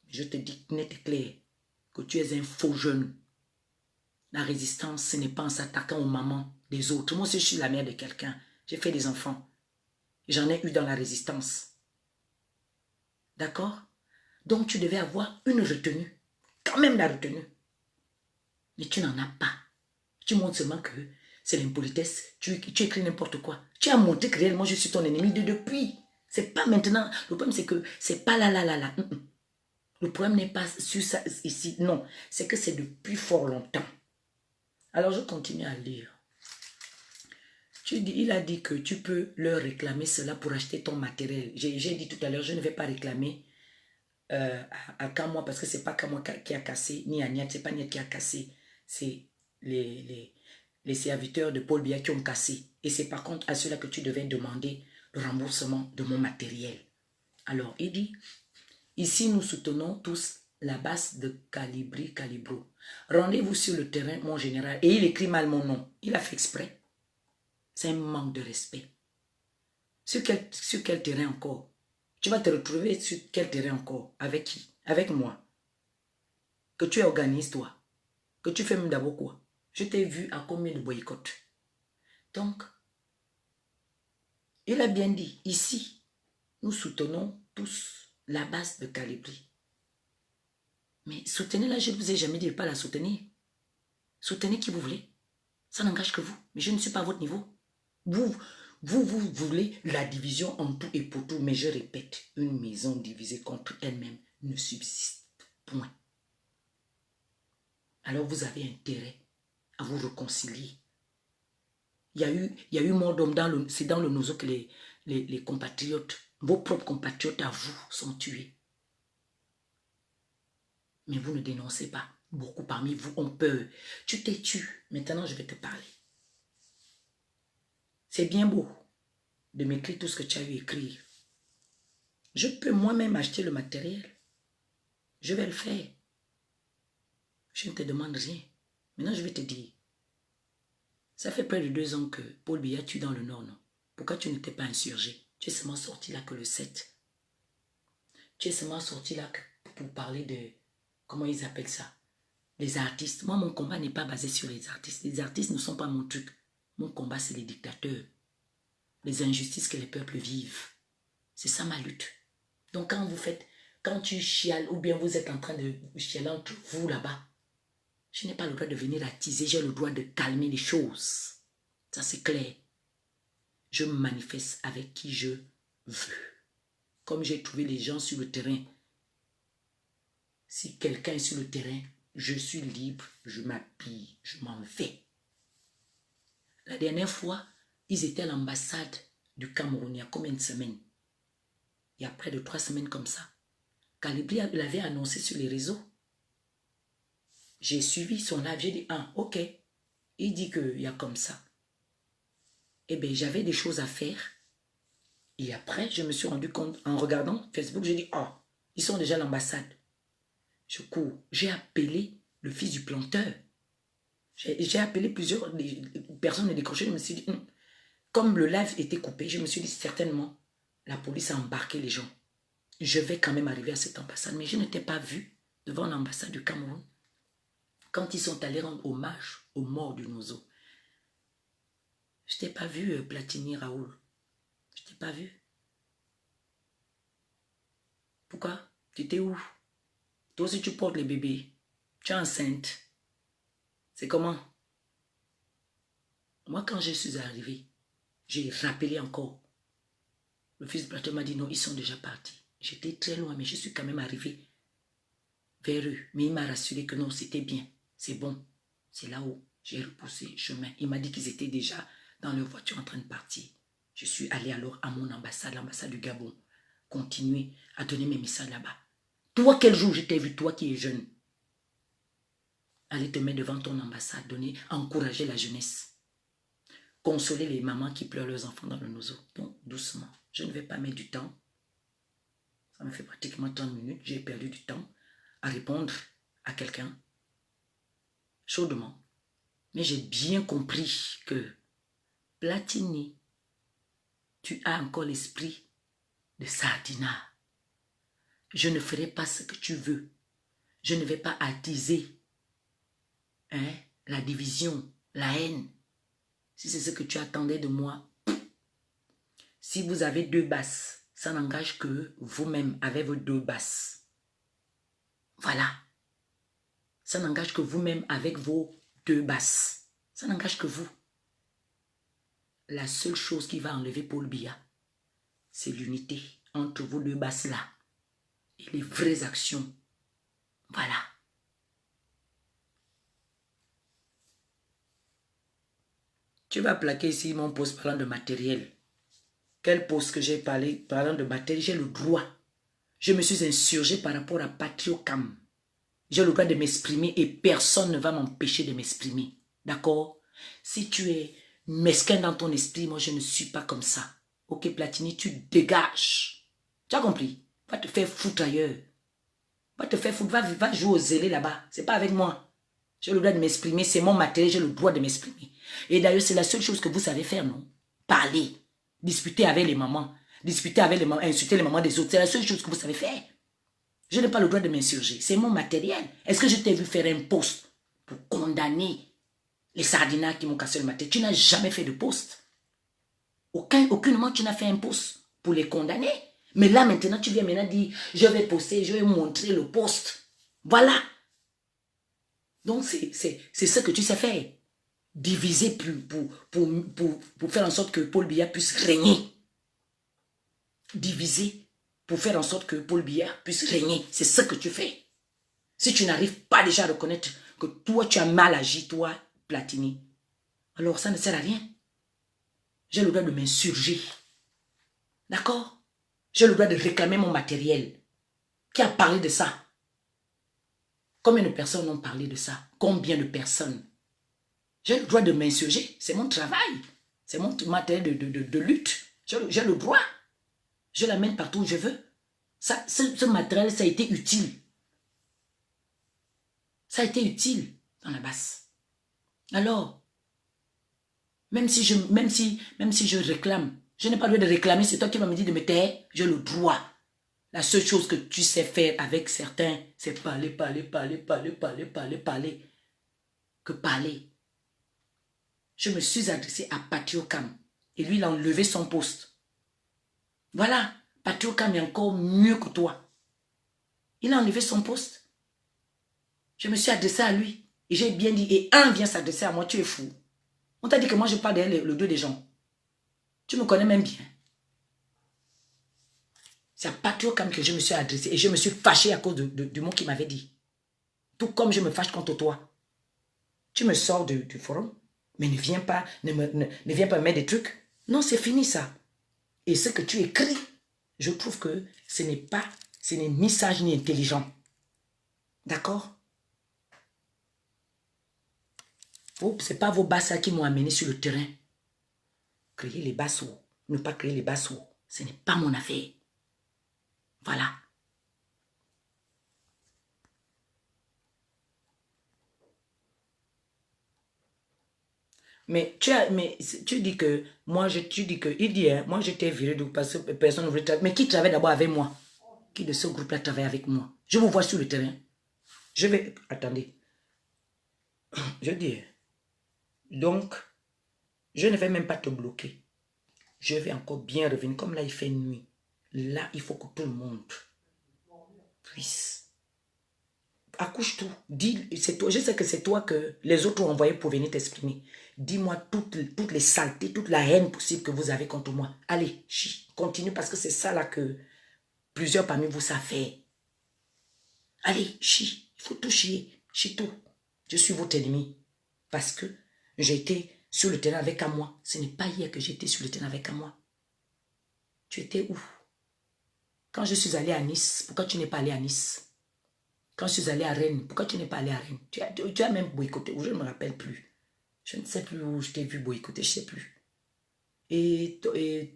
Je te dis net et clair que tu es un faux jeune. La résistance, ce n'est pas en s'attaquant aux mamans des autres. Moi aussi, je suis la mère de quelqu'un. J'ai fait des enfants. J'en ai eu dans la résistance. D'accord? Donc, tu devais avoir une retenue. Quand même la retenue. Mais tu n'en as pas. Tu montres seulement que c'est l'impolitesse. Tu écris n'importe quoi. Tu as montré que réellement, je suis ton ennemi depuis. C'est pas maintenant. Le problème, c'est que c'est pas là. Le problème n'est pas sur ça ici. Non, c'est que c'est depuis fort longtemps. Alors, je continue à lire. Il a dit que tu peux leur réclamer cela pour acheter ton matériel. J'ai dit tout à l'heure, je ne vais pas réclamer à Kamwa parce que ce n'est pas Kamwa qui a cassé, ni à Niat, ce n'est pas Niat qui a cassé. C'est les serviteurs de Paul Biya qui ont cassé. Et c'est par contre à ceux-là que tu devais demander le remboursement de mon matériel. Alors, il dit, ici nous soutenons tous la base de Calibro. Rendez-vous sur le terrain, mon général. Et il écrit mal mon nom. Il a fait exprès. C'est un manque de respect. Sur quel terrain encore? Tu vas te retrouver sur quel terrain encore? Avec qui? Avec moi. Que tu organises toi. Que tu fais même d'abord quoi? Je t'ai vu à combien de boycotts? Donc, il a bien dit, ici, nous soutenons tous la base de Calibri. Mais soutenez-la, je ne vous ai jamais dit de ne pas la soutenir. Soutenez qui vous voulez. Ça n'engage que vous. Mais je ne suis pas à votre niveau. Vous voulez la division en tout et pour tout. Mais je répète, une maison divisée contre elle-même ne subsiste point. Alors vous avez intérêt à vous réconcilier. Il y a eu mort d'homme, c'est dans le Nozo que les compatriotes, vos propres compatriotes à vous sont tués. Mais vous ne dénoncez pas. Beaucoup parmi vous ont peur. Tu t'es tué. Maintenant, je vais te parler. C'est bien beau de m'écrire tout ce que tu as eu à écrire. Je peux moi-même acheter le matériel. Je vais le faire. Je ne te demande rien. Maintenant, je vais te dire. Ça fait près de 2 ans que Paul Biya tue dans le Nord, non? Pourquoi tu n'étais pas insurgé? Tu es seulement sorti là que le 7. Tu es seulement sorti là pour parler de... Comment ils appellent ça? Les artistes. Moi, mon combat n'est pas basé sur les artistes. Les artistes ne sont pas mon truc. Mon combat, c'est les dictateurs. Les injustices que les peuples vivent. C'est ça ma lutte. Donc, quand tu chiales ou bien vous êtes en train de chialer entre vous là-bas, je n'ai pas le droit de venir attiser, j'ai le droit de calmer les choses. Ça c'est clair. Je me manifeste avec qui je veux. Comme j'ai trouvé les gens sur le terrain. Si quelqu'un est sur le terrain, je suis libre, je m'habille, je m'en vais. La dernière fois, ils étaient à l'ambassade du Cameroun il y a combien de semaines? Il y a près de 3 semaines comme ça. Calibri l'avait annoncé sur les réseaux. J'ai suivi son live, j'ai dit, ah, ok. Il dit qu'il y a comme ça. Eh bien, j'avais des choses à faire. Et après, je me suis rendu compte, en regardant Facebook, j'ai dit, oh, ils sont déjà à l'ambassade. Je cours. J'ai appelé le fils du planteur. J'ai appelé plusieurs personnes décrochées. Je me suis dit, comme le live était coupé, je me suis dit, certainement, la police a embarqué les gens. Je vais quand même arriver à cette ambassade. Mais je n'étais pas vue devant l'ambassade du Cameroun. Quand ils sont allés rendre hommage aux morts du Nozo. Je t'ai pas vu, Platini Raoul. Je t'ai pas vu. Pourquoi? Tu étais où? Toi aussi tu portes les bébés. Tu es enceinte. C'est comment? Moi quand je suis arrivé, j'ai rappelé encore. Le fils de Plateau m'a dit non, ils sont déjà partis. J'étais très loin, mais je suis quand même arrivé vers eux. Mais il m'a rassuré que non, c'était bien. C'est bon. C'est là-haut. J'ai repoussé le chemin. Il m'a dit qu'ils étaient déjà dans leur voiture en train de partir. Je suis allé alors à mon ambassade, l'ambassade du Gabon. Continuer à donner mes messages là-bas. Toi, quel jour je t'ai vu, toi qui es jeune, aller te mettre devant ton ambassade, donner, encourager la jeunesse. Consoler les mamans qui pleurent leurs enfants dans le nozo. Donc, doucement. Je ne vais pas mettre du temps. Ça me fait pratiquement 30 minutes. J'ai perdu du temps à répondre à quelqu'un. Chaudement. Mais j'ai bien compris que Platini, tu as encore l'esprit de Sardina. Je ne ferai pas ce que tu veux. Je ne vais pas attiser la division, la haine. Si c'est ce que tu attendais de moi, si vous avez 2 basses, ça n'engage que vous-même avec vos 2 basses. Voilà. Ça n'engage que vous-même avec vos 2 basses. Ça n'engage que vous. La seule chose qui va enlever Paul Biya, c'est l'unité entre vos 2 basses-là et les vraies actions. Voilà. Tu vas plaquer ici mon post parlant de matériel. Quel post que j'ai parlé parlant de matériel? J'ai le droit. Je me suis insurgé par rapport à Patriocam. J'ai le droit de m'exprimer et personne ne va m'empêcher de m'exprimer. D'accord? Si tu es mesquin dans ton esprit, moi je ne suis pas comme ça. Ok Platini, tu dégages. Tu as compris? Va te faire foutre ailleurs. Va te faire foutre, va jouer au zélé là-bas. C'est pas avec moi. J'ai le droit de m'exprimer, c'est mon matériel, j'ai le droit de m'exprimer. Et d'ailleurs, c'est la seule chose que vous savez faire, non? Parler. Discuter avec les mamans. Discuter avec les mamans, insulter les mamans des autres. C'est la seule chose que vous savez faire. Je n'ai pas le droit de m'insurger. C'est mon matériel. Est-ce que je t'ai vu faire un post pour condamner les sardinards qui m'ont cassé le matériel? Tu n'as jamais fait de post. Aucunement tu n'as fait un post pour les condamner. Mais là maintenant, tu viens maintenant dire, je vais poster, je vais montrer le post. Voilà. Donc c'est ce que tu sais faire. Diviser pour faire en sorte que Paul Biya puisse régner. Diviser pour faire en sorte que Paul Biya puisse régner. C'est ce que tu fais. Si tu n'arrives pas déjà à reconnaître que toi, tu as mal agi, toi, Platini, alors ça ne sert à rien. J'ai le droit de m'insurger. D'accord? J'ai le droit de réclamer mon matériel. Qui a parlé de ça? Combien de personnes ont parlé de ça? Combien de personnes? J'ai le droit de m'insurger. C'est mon travail. C'est mon matériel de lutte. J'ai le droit. Je l'amène partout où je veux. Ce matériel, ça a été utile. Ça a été utile dans la basse. Alors, même si je réclame, je n'ai pas le droit de réclamer, c'est toi qui vas me dire de me taire, j'ai le droit. La seule chose que tu sais faire avec certains, c'est parler. Que parler. Je me suis adressé à Patriocam. Et lui, il a enlevé son poste. Voilà. Patriocam est encore mieux que toi. Il a enlevé son poste. Je me suis adressé à lui. Et j'ai bien dit, et un vient s'adresser à moi, tu es fou. On t'a dit que moi, je parle derrière le dos des gens. Tu me connais même bien. C'est à partir quand que je me suis adressé et je me suis fâché à cause du mot qu'il m'avait dit. Tout comme je me fâche contre toi. Tu me sors du forum, mais ne viens pas, ne viens pas me mettre des trucs. Non, c'est fini ça. Et ce que tu écris, je trouve que ce n'est ni sage ni intelligent. D'accord? Ce n'est pas vos basses qui m'ont amené sur le terrain. Créer les basses ou ne pas créer les basses ou, ce n'est pas mon affaire. Voilà. Mais tu dis que, moi, il dit, hein, moi, j'étais viré parce que personne ne voulait travailler. Mais qui travaille d'abord avec moi? Qui de ce groupe-là travaille avec moi? Je vous vois sur le terrain. Je vais, attendez. Je dis, donc, je ne vais même pas te bloquer. Je vais encore bien revenir. Comme là, il fait nuit. Là, il faut que tout le monde puisse. Accouche tout. Dis, c'est toi. Je sais que c'est toi que les autres ont envoyé pour venir t'exprimer. Dis-moi toutes les saletés, toute la haine possible que vous avez contre moi. Allez, continue parce que c'est ça là que plusieurs parmi vous savent faire. Allez, il faut tout chier. Chie tout. Je suis votre ennemi. Parce que j'ai été sur le terrain avec moi. Ce n'est pas hier que j'étais sur le terrain avec moi. Tu étais où? Quand je suis allé à Nice, pourquoi tu n'es pas allé à Nice? Quand je suis allé à Rennes, pourquoi tu n'es pas allé à Rennes? Tu as même boycotté, ou je ne me rappelle plus. Je ne sais plus où je t'ai vu boycotter, je ne sais plus. Et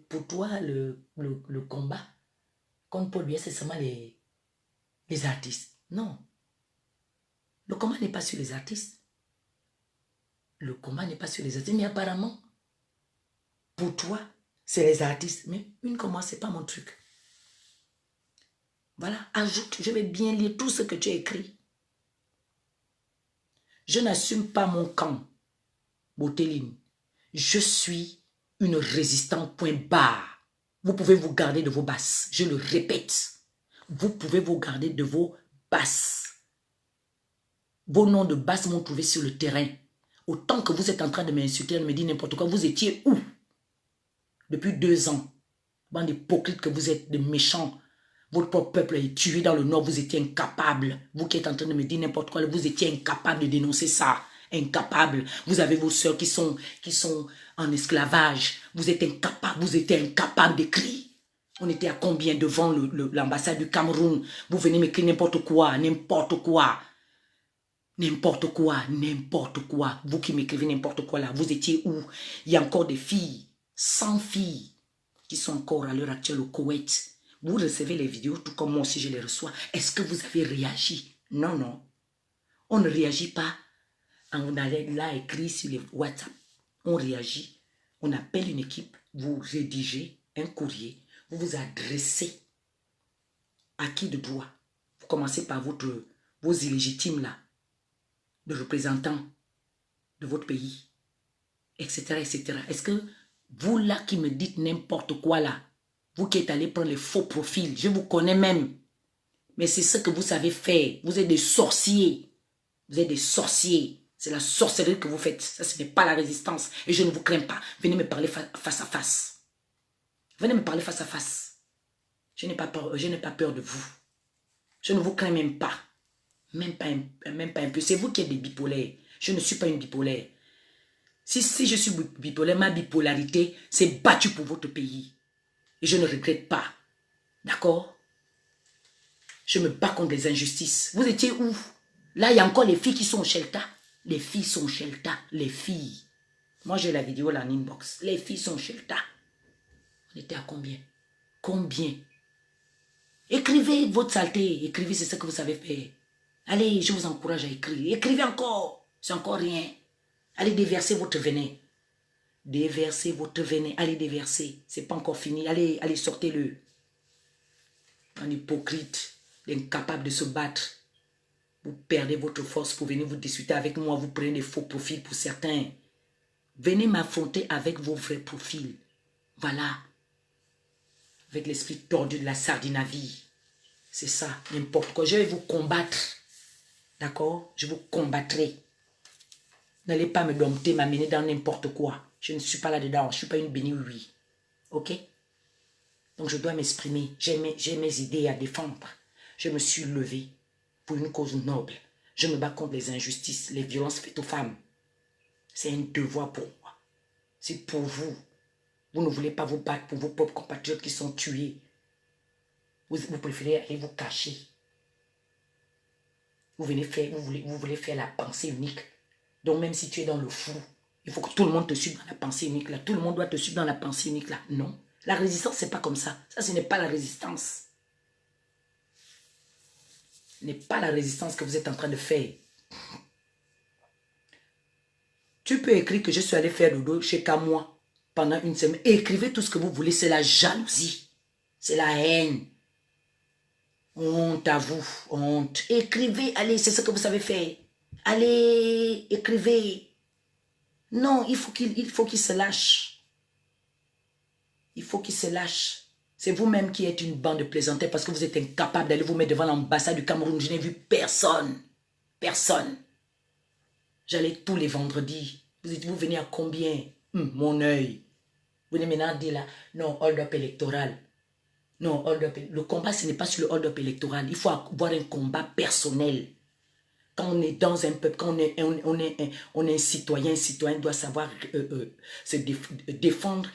pour toi, le combat contre Paul Biya, c'est seulement les artistes. Non. Le combat n'est pas sur les artistes. Le combat n'est pas sur les artistes. Mais apparemment, pour toi, c'est les artistes. Mais une comment, ce n'est pas mon truc. Voilà, ajoute, je vais bien lire tout ce que tu as écrit. Je n'assume pas mon camp, Boteline. Je suis une résistante, point barre. Vous pouvez vous garder de vos basses. Je le répète. Vous pouvez vous garder de vos basses. Vos noms de basses m'ont trouvé sur le terrain. Autant que vous êtes en train de m'insulter, de me dire n'importe quoi, vous étiez où? Depuis 2 ans. Bande d'hypocrites que vous êtes, de méchants. Votre propre peuple est tué dans le nord, vous étiez incapable. Vous qui êtes en train de me dire n'importe quoi, vous étiez incapable de dénoncer ça. Incapable. Vous avez vos soeurs qui sont en esclavage. Vous êtes incapable, vous étiez incapable d'écrire. On était à combien devant l'ambassade du Cameroun? Vous venez m'écrire n'importe quoi, n'importe quoi. N'importe quoi, n'importe quoi. Vous qui m'écrivez n'importe quoi là, vous étiez où? Il y a encore des filles, 100 filles, qui sont encore à l'heure actuelle au Koweït. Vous recevez les vidéos tout comme moi aussi je les reçois. Est-ce que vous avez réagi? Non, non. On ne réagit pas. On allait là écrire sur les WhatsApp. On réagit. On appelle une équipe. Vous rédigez un courrier. Vous vous adressez à qui de droit. Vous commencez par vos illégitimes là, de représentants de votre pays, etc., etc. Est-ce que vous là qui me dites n'importe quoi là, vous qui êtes allé prendre les faux profils, je vous connais même. Mais c'est ce que vous savez faire. Vous êtes des sorciers. Vous êtes des sorciers. C'est la sorcellerie que vous faites. Ça, ce n'est pas la résistance. Et je ne vous crains pas. Venez me parler face à face. Venez me parler face à face. Je n'ai pas peur, de vous. Je ne vous crains même pas. Même pas un peu. C'est vous qui êtes des bipolaires. Je ne suis pas une bipolaire. Si je suis bipolaire, ma bipolarité, c'est battu pour votre pays. Et je ne regrette pas. D'accord? Je me bats contre les injustices. Vous étiez où? Là, il y a encore les filles qui sont au shelter. Les filles sont au shelter. Les filles. Moi, j'ai la vidéo là en inbox. Les filles sont au shelter. On était à combien? Combien? Écrivez votre saleté. Écrivez, c'est ce que vous savez faire. Allez, je vous encourage à écrire. Écrivez encore. C'est encore rien. Allez déverser votre venin. Déversez votre venin. Allez déverser. C'est pas encore fini. Allez, sortez-le. Un hypocrite, incapable de se battre. Vous perdez votre force pour venir vous discuter avec moi. Vous prenez des faux profils pour certains. Venez m'affronter avec vos vrais profils. Voilà. Avec l'esprit tordu de la sardine à vie. C'est ça, n'importe quoi. Je vais vous combattre. D'accord? Je vous combattrai. N'allez pas me dompter, m'amener dans n'importe quoi. Je ne suis pas là-dedans. Je ne suis pas une bénie, oui. Ok? Donc je dois m'exprimer. J'ai mes idées à défendre. Je me suis levée pour une cause noble. Je me bats contre les injustices, les violences faites aux femmes. C'est un devoir pour moi. C'est pour vous. Vous ne voulez pas vous battre pour vos propres compatriotes qui sont tués. Vous préférez aller vous cacher. Vous voulez faire la pensée unique. Donc même si tu es dans le flou, il faut que tout le monde te suive dans la pensée unique là. Tout le monde doit te suivre dans la pensée unique là. Non. La résistance, c'est pas comme ça. Ça, ce n'est pas la résistance. Ce n'est pas la résistance que vous êtes en train de faire. Tu peux écrire que je suis allé faire dodo chez Kamois pendant une semaine. Écrivez tout ce que vous voulez. C'est la jalousie. C'est la haine. Honte à vous. Honte. Écrivez. Allez, c'est ce que vous savez faire. Allez, écrivez. Non, il faut qu'il se lâche. Il faut qu'il se lâche. C'est vous-même qui êtes une bande de plaisantins parce que vous êtes incapable d'aller vous mettre devant l'ambassade du Cameroun. Je n'ai vu personne. Personne. J'allais tous les vendredis. Vous venez à combien? Mon œil. Vous venez maintenant dire là, non, hold-up électoral. Non, hold-up. Le combat, ce n'est pas sur le hold-up électoral. Il faut avoir un combat personnel. Quand on est dans un peuple, quand on est un citoyen doit savoir se défendre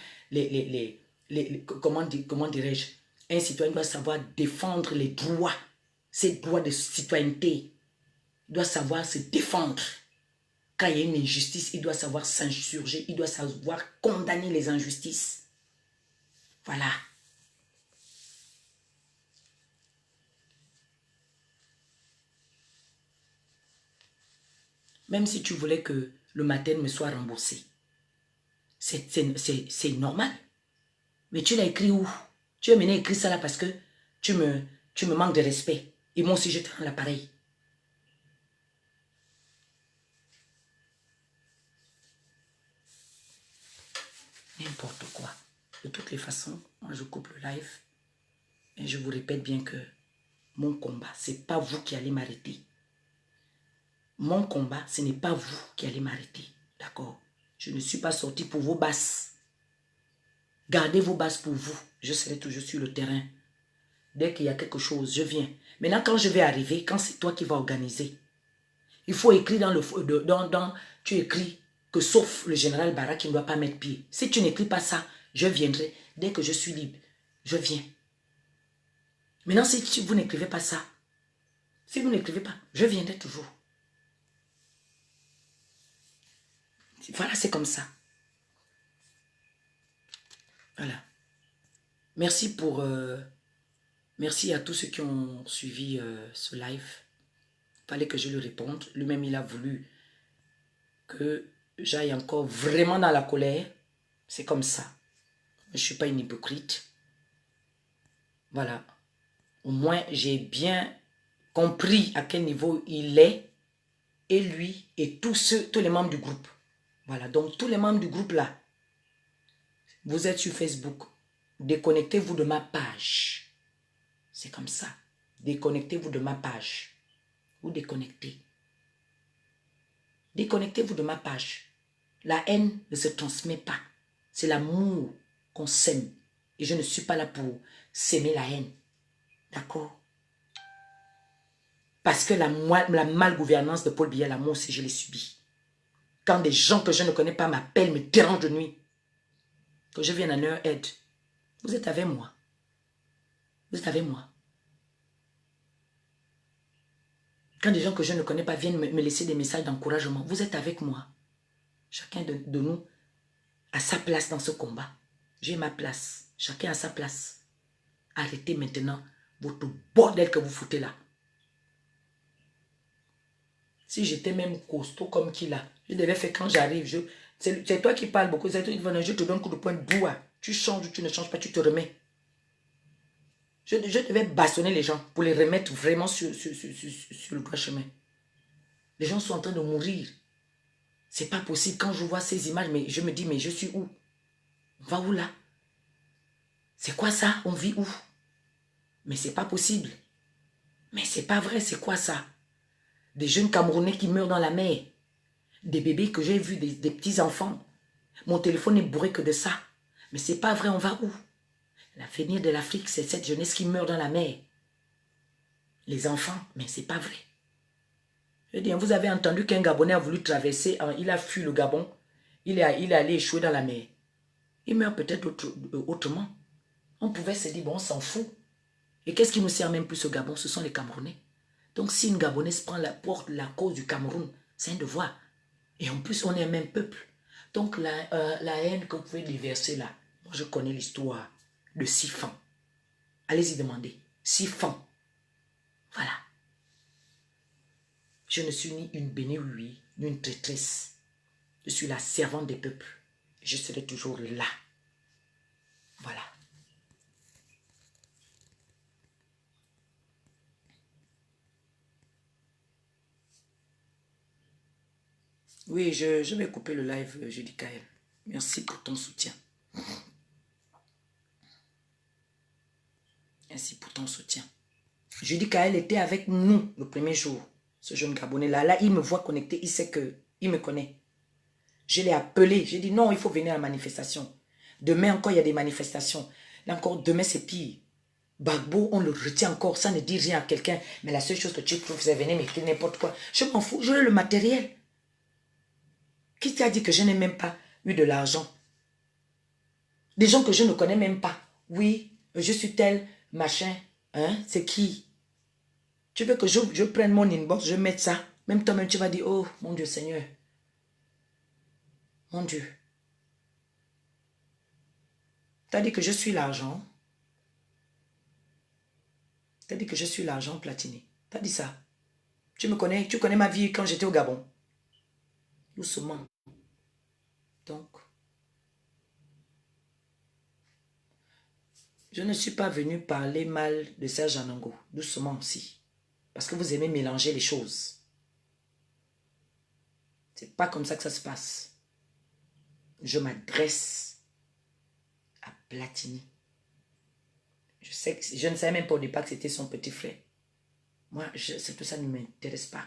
comment dirais-je? Un citoyen doit savoir défendre les droits, ses droits de citoyenneté. Il doit savoir se défendre. Quand il y a une injustice, il doit savoir s'insurger, il doit savoir condamner les injustices. Voilà. Même si tu voulais que le matin me soit remboursé, c'est normal. Mais tu l'as écrit où? Tu as mené écrit ça là parce que tu me manques de respect. Et moi aussi, je te rends l'appareil. N'importe quoi. De toutes les façons, moi je coupe le live. Et je vous répète bien que mon combat, ce n'est pas vous qui allez m'arrêter. Mon combat, ce n'est pas vous qui allez m'arrêter. D'accord? Je ne suis pas sorti pour vos basses. Gardez vos basses pour vous. Je serai toujours sur le terrain. Dès qu'il y a quelque chose, je viens. Maintenant, quand je vais arriver, quand c'est toi qui vas organiser, il faut écrire tu écris que sauf le général Barra qui ne doit pas mettre pied. Si tu n'écris pas ça, je viendrai. Dès que je suis libre, je viens. Maintenant, si vous n'écrivez pas ça, si vous n'écrivez pas, je viendrai toujours. Voilà, c'est comme ça. Voilà. Merci merci à tous ceux qui ont suivi ce live. Il fallait que je lui réponde. Lui-même, il a voulu que j'aille encore vraiment dans la colère. C'est comme ça. Je ne suis pas une hypocrite. Voilà. Au moins, j'ai bien compris à quel niveau il est. Et lui et tous les membres du groupe. Voilà. Donc, tous les membres du groupe là. Vous êtes sur Facebook. Déconnectez-vous de ma page. C'est comme ça. Déconnectez-vous de ma page. Vous déconnectez. Déconnectez-vous de ma page. La haine ne se transmet pas. C'est l'amour qu'on sème. Et je ne suis pas là pour s'aimer la haine. D'accord? Parce que la malgouvernance de Paul Biya, moi aussi, je l'ai subi. Quand des gens que je ne connais pas m'appellent, me dérangent de nuit, que je vienne à leur aide, vous êtes avec moi. Vous êtes avec moi. Quand des gens que je ne connais pas viennent me laisser des messages d'encouragement, vous êtes avec moi. Chacun de nous a sa place dans ce combat. J'ai ma place. Chacun a sa place. Arrêtez maintenant votre bordel que vous foutez là. Si j'étais même costaud comme qu'il a, je devais faire quand j'arrive. C'est toi qui parles beaucoup. C'est toi qui dis, je te donne un coup de poing de bois. Tu changes ou tu ne changes pas, tu te remets. Je devais bâtonner les gens pour les remettre vraiment sur le droit chemin. Les gens sont en train de mourir. C'est pas possible. Quand je vois ces images, mais je me dis, mais je suis où? On va où là? C'est quoi ça? On vit où? Mais c'est pas possible. Mais c'est pas vrai, c'est quoi ça? Des jeunes Camerounais qui meurent dans la mer. Des bébés que j'ai vus, des petits-enfants. Mon téléphone est bourré que de ça. Mais c'est pas vrai, on va où? L'avenir de l'Afrique, c'est cette jeunesse qui meurt dans la mer. Les enfants, mais c'est pas vrai. Je dis, vous avez entendu qu'un Gabonais a voulu traverser, il a fui le Gabon, il est allé échouer dans la mer. Il meurt peut-être autrement. On pouvait se dire, bon, on s'en fout. Et qu'est-ce qui nous sert même plus au Gabon? Ce sont les Camerounais. Donc si une Gabonaise porte la cause du Cameroun, c'est un devoir. Et en plus, on est un même peuple. Donc la haine que vous pouvez déverser là, moi je connais l'histoire de Sifan. Allez-y demander. Sifan. Voilà. Je ne suis ni une bénéouïe, ni une traîtresse. Je suis la servante des peuples. Je serai toujours là. Voilà. Oui, je vais couper le live, Judy Kael. Merci pour ton soutien. Merci pour ton soutien. Judy Kael était avec nous le premier jour. Ce jeune Gabonais là, il me voit connecté, il sait que il me connaît. Je l'ai appelé, j'ai dit non, il faut venir à la manifestation. Demain encore, il y a des manifestations. Là encore, demain c'est pire. Bagbo, on le retient encore, ça ne dit rien à quelqu'un. Mais la seule chose que tu trouves, c'est venir m'écrire n'importe quoi. Je m'en fous, j'aurai le matériel. Qui t'a dit que je n'ai même pas eu de l'argent? Des gens que je ne connais même pas. Oui, je suis tel, machin. Hein? C'est qui? Tu veux que je prenne mon inbox, je mette ça? Même toi-même, tu vas dire, oh, mon Dieu Seigneur. Mon Dieu. T'as dit que je suis l'argent. T'as dit que je suis l'argent Platini. T'as dit ça. Tu me connais, tu connais ma vie quand j'étais au Gabon. Doucement. Donc, je ne suis pas venu parler mal de Serge Anango. Doucement aussi. Parce que vous aimez mélanger les choses. C'est pas comme ça que ça se passe. Je m'adresse à Platini. Je ne savais même pas au départ que c'était son petit frère. Moi, tout ça ne m'intéresse pas.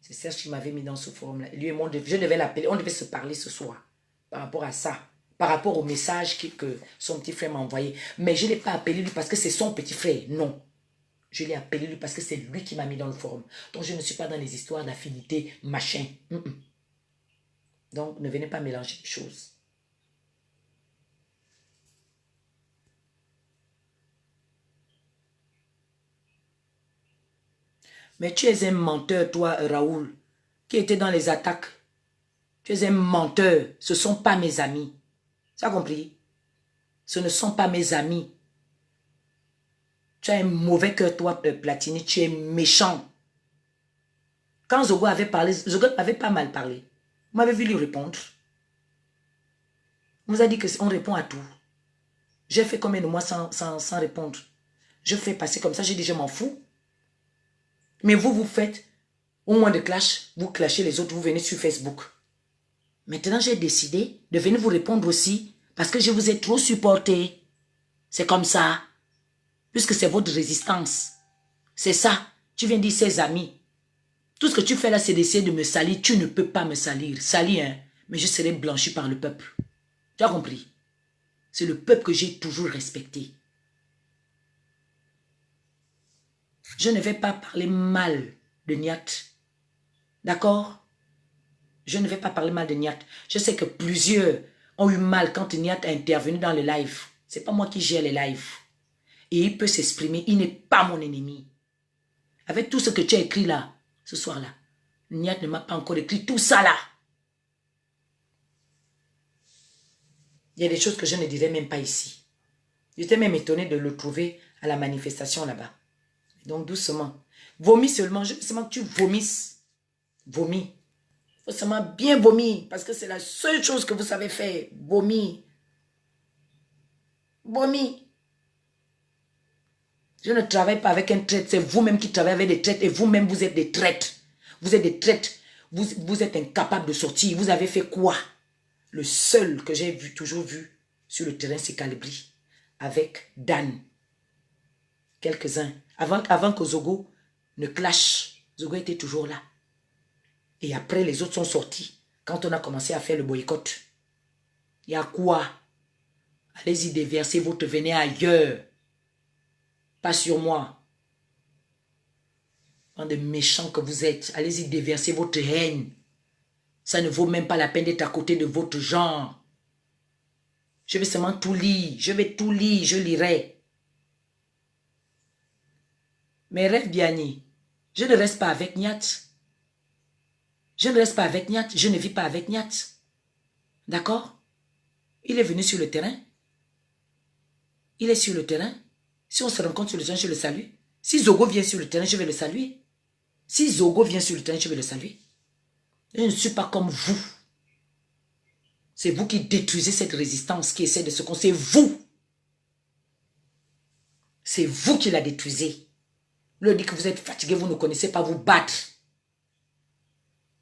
C'est Serge qui m'avait mis dans ce forum-là. Lui et moi, je devais l'appeler. On devait se parler ce soir. Par rapport à ça. Par rapport au message que son petit frère m'a envoyé. Mais je ne l'ai pas appelé lui parce que c'est son petit frère. Non. Je l'ai appelé lui parce que c'est lui qui m'a mis dans le forum. Donc, je ne suis pas dans les histoires d'affinité, machin. Donc, ne venez pas mélanger les choses. Mais tu es un menteur, toi, Raoul, qui était dans les attaques. Tu es un menteur. Ce ne sont pas mes amis. Tu as compris? Ce ne sont pas mes amis. Tu as un mauvais cœur, toi, Platini. Tu es méchant. Quand Zogo avait parlé, Zogo avait pas mal parlé. Vous m'avez vu lui répondre. On vous a dit qu'on répond à tout. J'ai fait combien de mois sans répondre? Je fais passer comme ça, j'ai dit je m'en fous. Mais vous faites au moins de clash, vous clashez les autres, vous venez sur Facebook. Maintenant, j'ai décidé de venir vous répondre aussi parce que je vous ai trop supporté. C'est comme ça. Puisque c'est votre résistance. C'est ça. Tu viens dire ses amis. Tout ce que tu fais là, c'est d'essayer de me salir. Tu ne peux pas me salir. Salir, hein. Mais je serai blanchi par le peuple. Tu as compris? C'est le peuple que j'ai toujours respecté. Je ne vais pas parler mal de Niat. D'accord? Je ne vais pas parler mal de Niat. Je sais que plusieurs ont eu mal quand Niat a intervenu dans les lives. Ce n'est pas moi qui gère les lives. Et il peut s'exprimer. Il n'est pas mon ennemi. Avec tout ce que tu as écrit là, ce soir-là, Niat ne m'a pas encore écrit tout ça là. Il y a des choses que je ne dirais même pas ici. J'étais même étonné de le trouver à la manifestation là-bas. Donc doucement. Vomis seulement. Je veux seulement que tu vomisses. Vomis. Il faut seulement bien vomir. Parce que c'est la seule chose que vous savez faire. Vomir. Vomir. Je ne travaille pas avec un traître. C'est vous-même qui travaillez avec des traîtres. Et vous-même, vous êtes des traîtres. Vous êtes des traîtres. Vous êtes incapables de sortir. Vous avez fait quoi? Le seul que j'ai toujours vu sur le terrain, c'est Calibri. Avec Dan. Quelques-uns. Avant que Zogo ne clash. Zogo était toujours là. Et après, les autres sont sortis. Quand on a commencé à faire le boycott. Il y a quoi? Allez-y déverser votre venin ailleurs. Pas sur moi. Bande de méchants que vous êtes. Allez-y déverser votre haine. Ça ne vaut même pas la peine d'être à côté de votre genre. Je vais seulement tout lire. Je vais tout lire. Je lirai. Mais rêve Biani. Je ne reste pas avec Niat. Je ne reste pas avec Niat. Je ne vis pas avec Niat. D'accord? Il est venu sur le terrain. Il est sur le terrain. Si on se rencontre sur le terrain, je le salue. Si Zogo vient sur le terrain, je vais le saluer. Si Zogo vient sur le terrain, je vais le saluer. Je ne suis pas comme vous. C'est vous qui détruisez cette résistance qui essaie de se construire. C'est vous. C'est vous qui la détruisez. Vous leur dites que vous êtes fatigué, vous ne connaissez pas vous battre.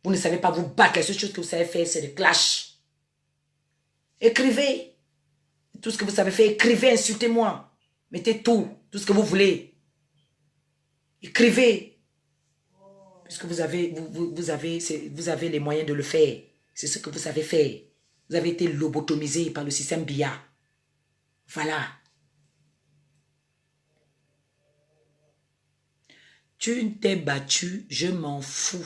Vous ne savez pas vous battre. La seule chose que vous savez faire, c'est le clash. Écrivez. Tout ce que vous savez faire, écrivez, insultez-moi. Mettez tout ce que vous voulez. Écrivez. Puisque vous avez les moyens de le faire. C'est ce que vous savez faire. Vous avez été lobotomisé par le système BIA. Voilà. Tu t'es battu, je m'en fous.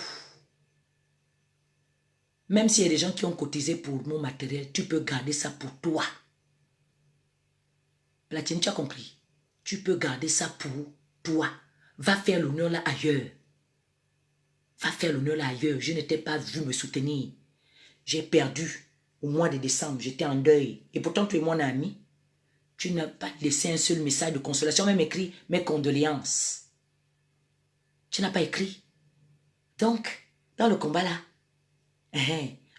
Même s'il y a des gens qui ont cotisé pour mon matériel, tu peux garder ça pour toi. Platine, tu as compris? Tu peux garder ça pour toi. Va faire l'honneur là ailleurs. Va faire l'honneur là ailleurs. Je ne t'ai pas vu me soutenir. J'ai perdu au mois de décembre. J'étais en deuil. Et pourtant, tu es mon ami. Tu n'as pas laissé un seul message de consolation, même écrit mes condoléances. Tu n'as pas écrit. Donc, dans le combat là,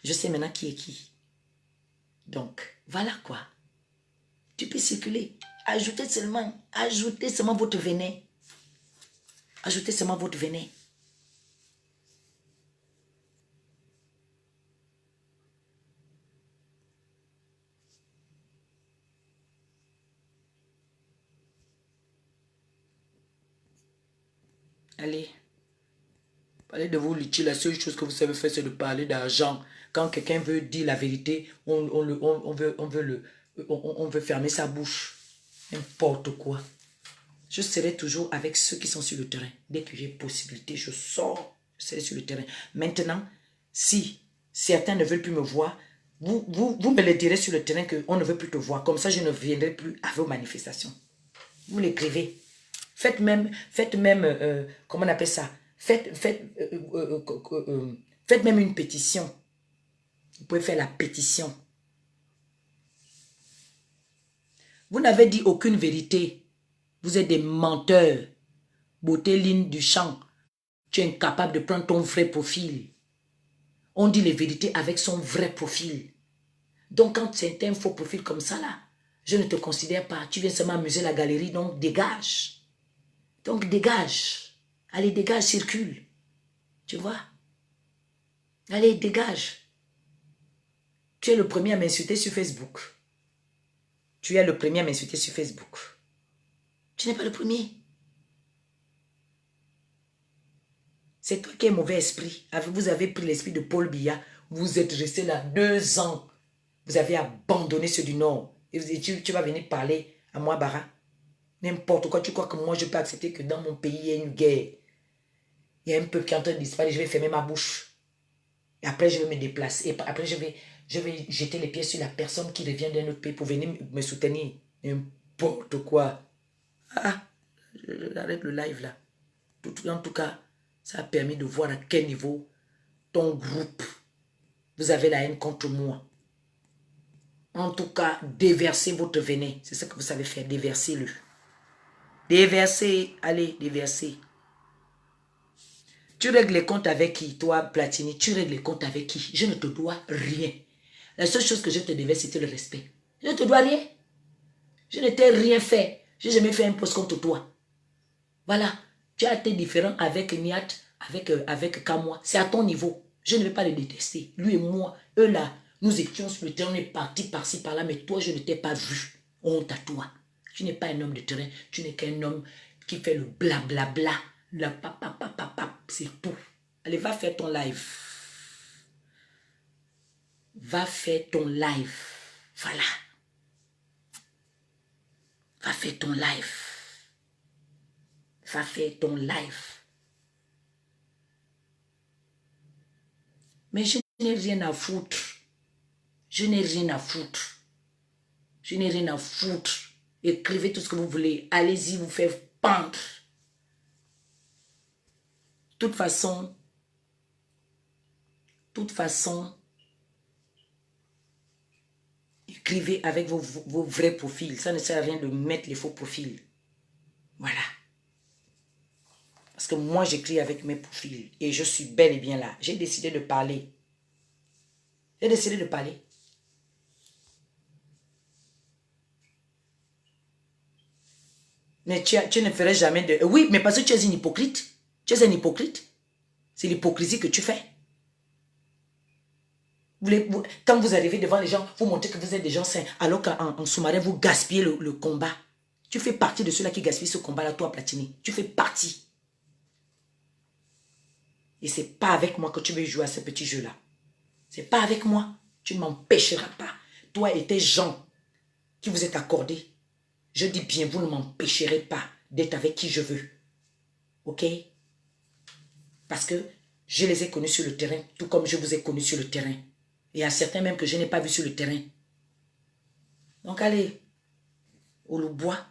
je sais maintenant qui est qui. Donc, voilà quoi. Tu peux circuler. Ajoutez seulement votre venin. Ajoutez seulement votre venin. Allez. Parlez de vos litiges. La seule chose que vous savez faire, c'est de parler d'argent. Quand quelqu'un veut dire la vérité, on veut fermer sa bouche. N'importe quoi. Je serai toujours avec ceux qui sont sur le terrain. Dès que j'ai possibilité, je sors. Je serai sur le terrain. Maintenant, si certains ne veulent plus me voir, vous me le direz sur le terrain qu'on ne veut plus te voir. Comme ça, je ne viendrai plus à vos manifestations. Vous l'écrivez. Faites même, comment on appelle ça? Faites même une pétition. Vous pouvez faire la pétition. Vous n'avez dit aucune vérité. Vous êtes des menteurs. Beauté Line Duchamp. Tu es incapable de prendre ton vrai profil. On dit les vérités avec son vrai profil. Donc quand c'est un faux profil comme ça là, je ne te considère pas. Tu viens seulement amuser la galerie, donc dégage. Donc dégage. Allez, dégage, circule. Tu vois? Allez, dégage. Tu es le premier à m'insulter sur Facebook. Tu es le premier à m'insulter sur Facebook. Tu n'es pas le premier. C'est toi qui es mauvais esprit. Vous avez pris l'esprit de Paul Biya. Vous êtes resté là 2 ans. Vous avez abandonné ceux du Nord. Et tu vas venir parler à moi, Bara. N'importe quoi. Tu crois que moi, je peux accepter que dans mon pays, il y a une guerre. Il y a un peuple qui est en train de disparaître. Je vais fermer ma bouche. Et après, je vais me déplacer. Et après, je vais jeter les pieds sur la personne qui revient d'un autre pays pour venir me soutenir. N'importe quoi. Ah, j'arrête le live là. En tout cas, ça a permis de voir à quel niveau ton groupe, vous avez la haine contre moi. En tout cas, déversez votre venin. C'est ça que vous savez faire, déversez-le. Déversez, allez, déversez. Tu règles les comptes avec qui, toi, Platini? Tu règles les comptes avec qui? Je ne te dois rien. La seule chose que je te devais, c'était le respect. Je ne te dois rien. Je ne t'ai rien fait. Je n'ai jamais fait un poste contre toi. Voilà. Tu as été différent avec Niat, avec Kamwa. C'est à ton niveau. Je ne vais pas le détester. Lui et moi, eux là, nous étions sur le terrain, on est partis par-ci, par-là, mais toi, je ne t'ai pas vu. Honte à toi. Tu n'es pas un homme de terrain. Tu n'es qu'un homme qui fait le blablabla. La papa, c'est tout. Allez, va faire ton live. Va faire ton live. Voilà. Va faire ton live. Va faire ton live. Mais je n'ai rien à foutre. Je n'ai rien à foutre. Je n'ai rien à foutre. Écrivez tout ce que vous voulez. Allez-y vous faire pendre. De toute façon, écrivez avec vos vrais profils. Ça ne sert à rien de mettre les faux profils. Voilà. Parce que moi, j'écris avec mes profils. Et je suis bel et bien là. J'ai décidé de parler. J'ai décidé de parler. Mais tu ne ferais jamais de... Oui, mais parce que tu es une hypocrite. Tu es un hypocrite. C'est l'hypocrisie que tu fais. Quand vous arrivez devant les gens, vous montrez que vous êtes des gens sains, alors qu'en sous-marin, vous gaspillez le combat. Tu fais partie de ceux-là qui gaspillent ce combat-là, toi, Platini. Tu fais partie. Et c'est pas avec moi que tu veux jouer à ce petit jeu-là. C'est pas avec moi. Tu ne m'empêcheras pas. Toi et tes gens qui vous êtes accordés, je dis bien, vous ne m'empêcherez pas d'être avec qui je veux. Ok? Parce que je les ai connus sur le terrain, tout comme je vous ai connus sur le terrain. Et à certains même que je n'ai pas vu sur le terrain. Donc allez, au bois.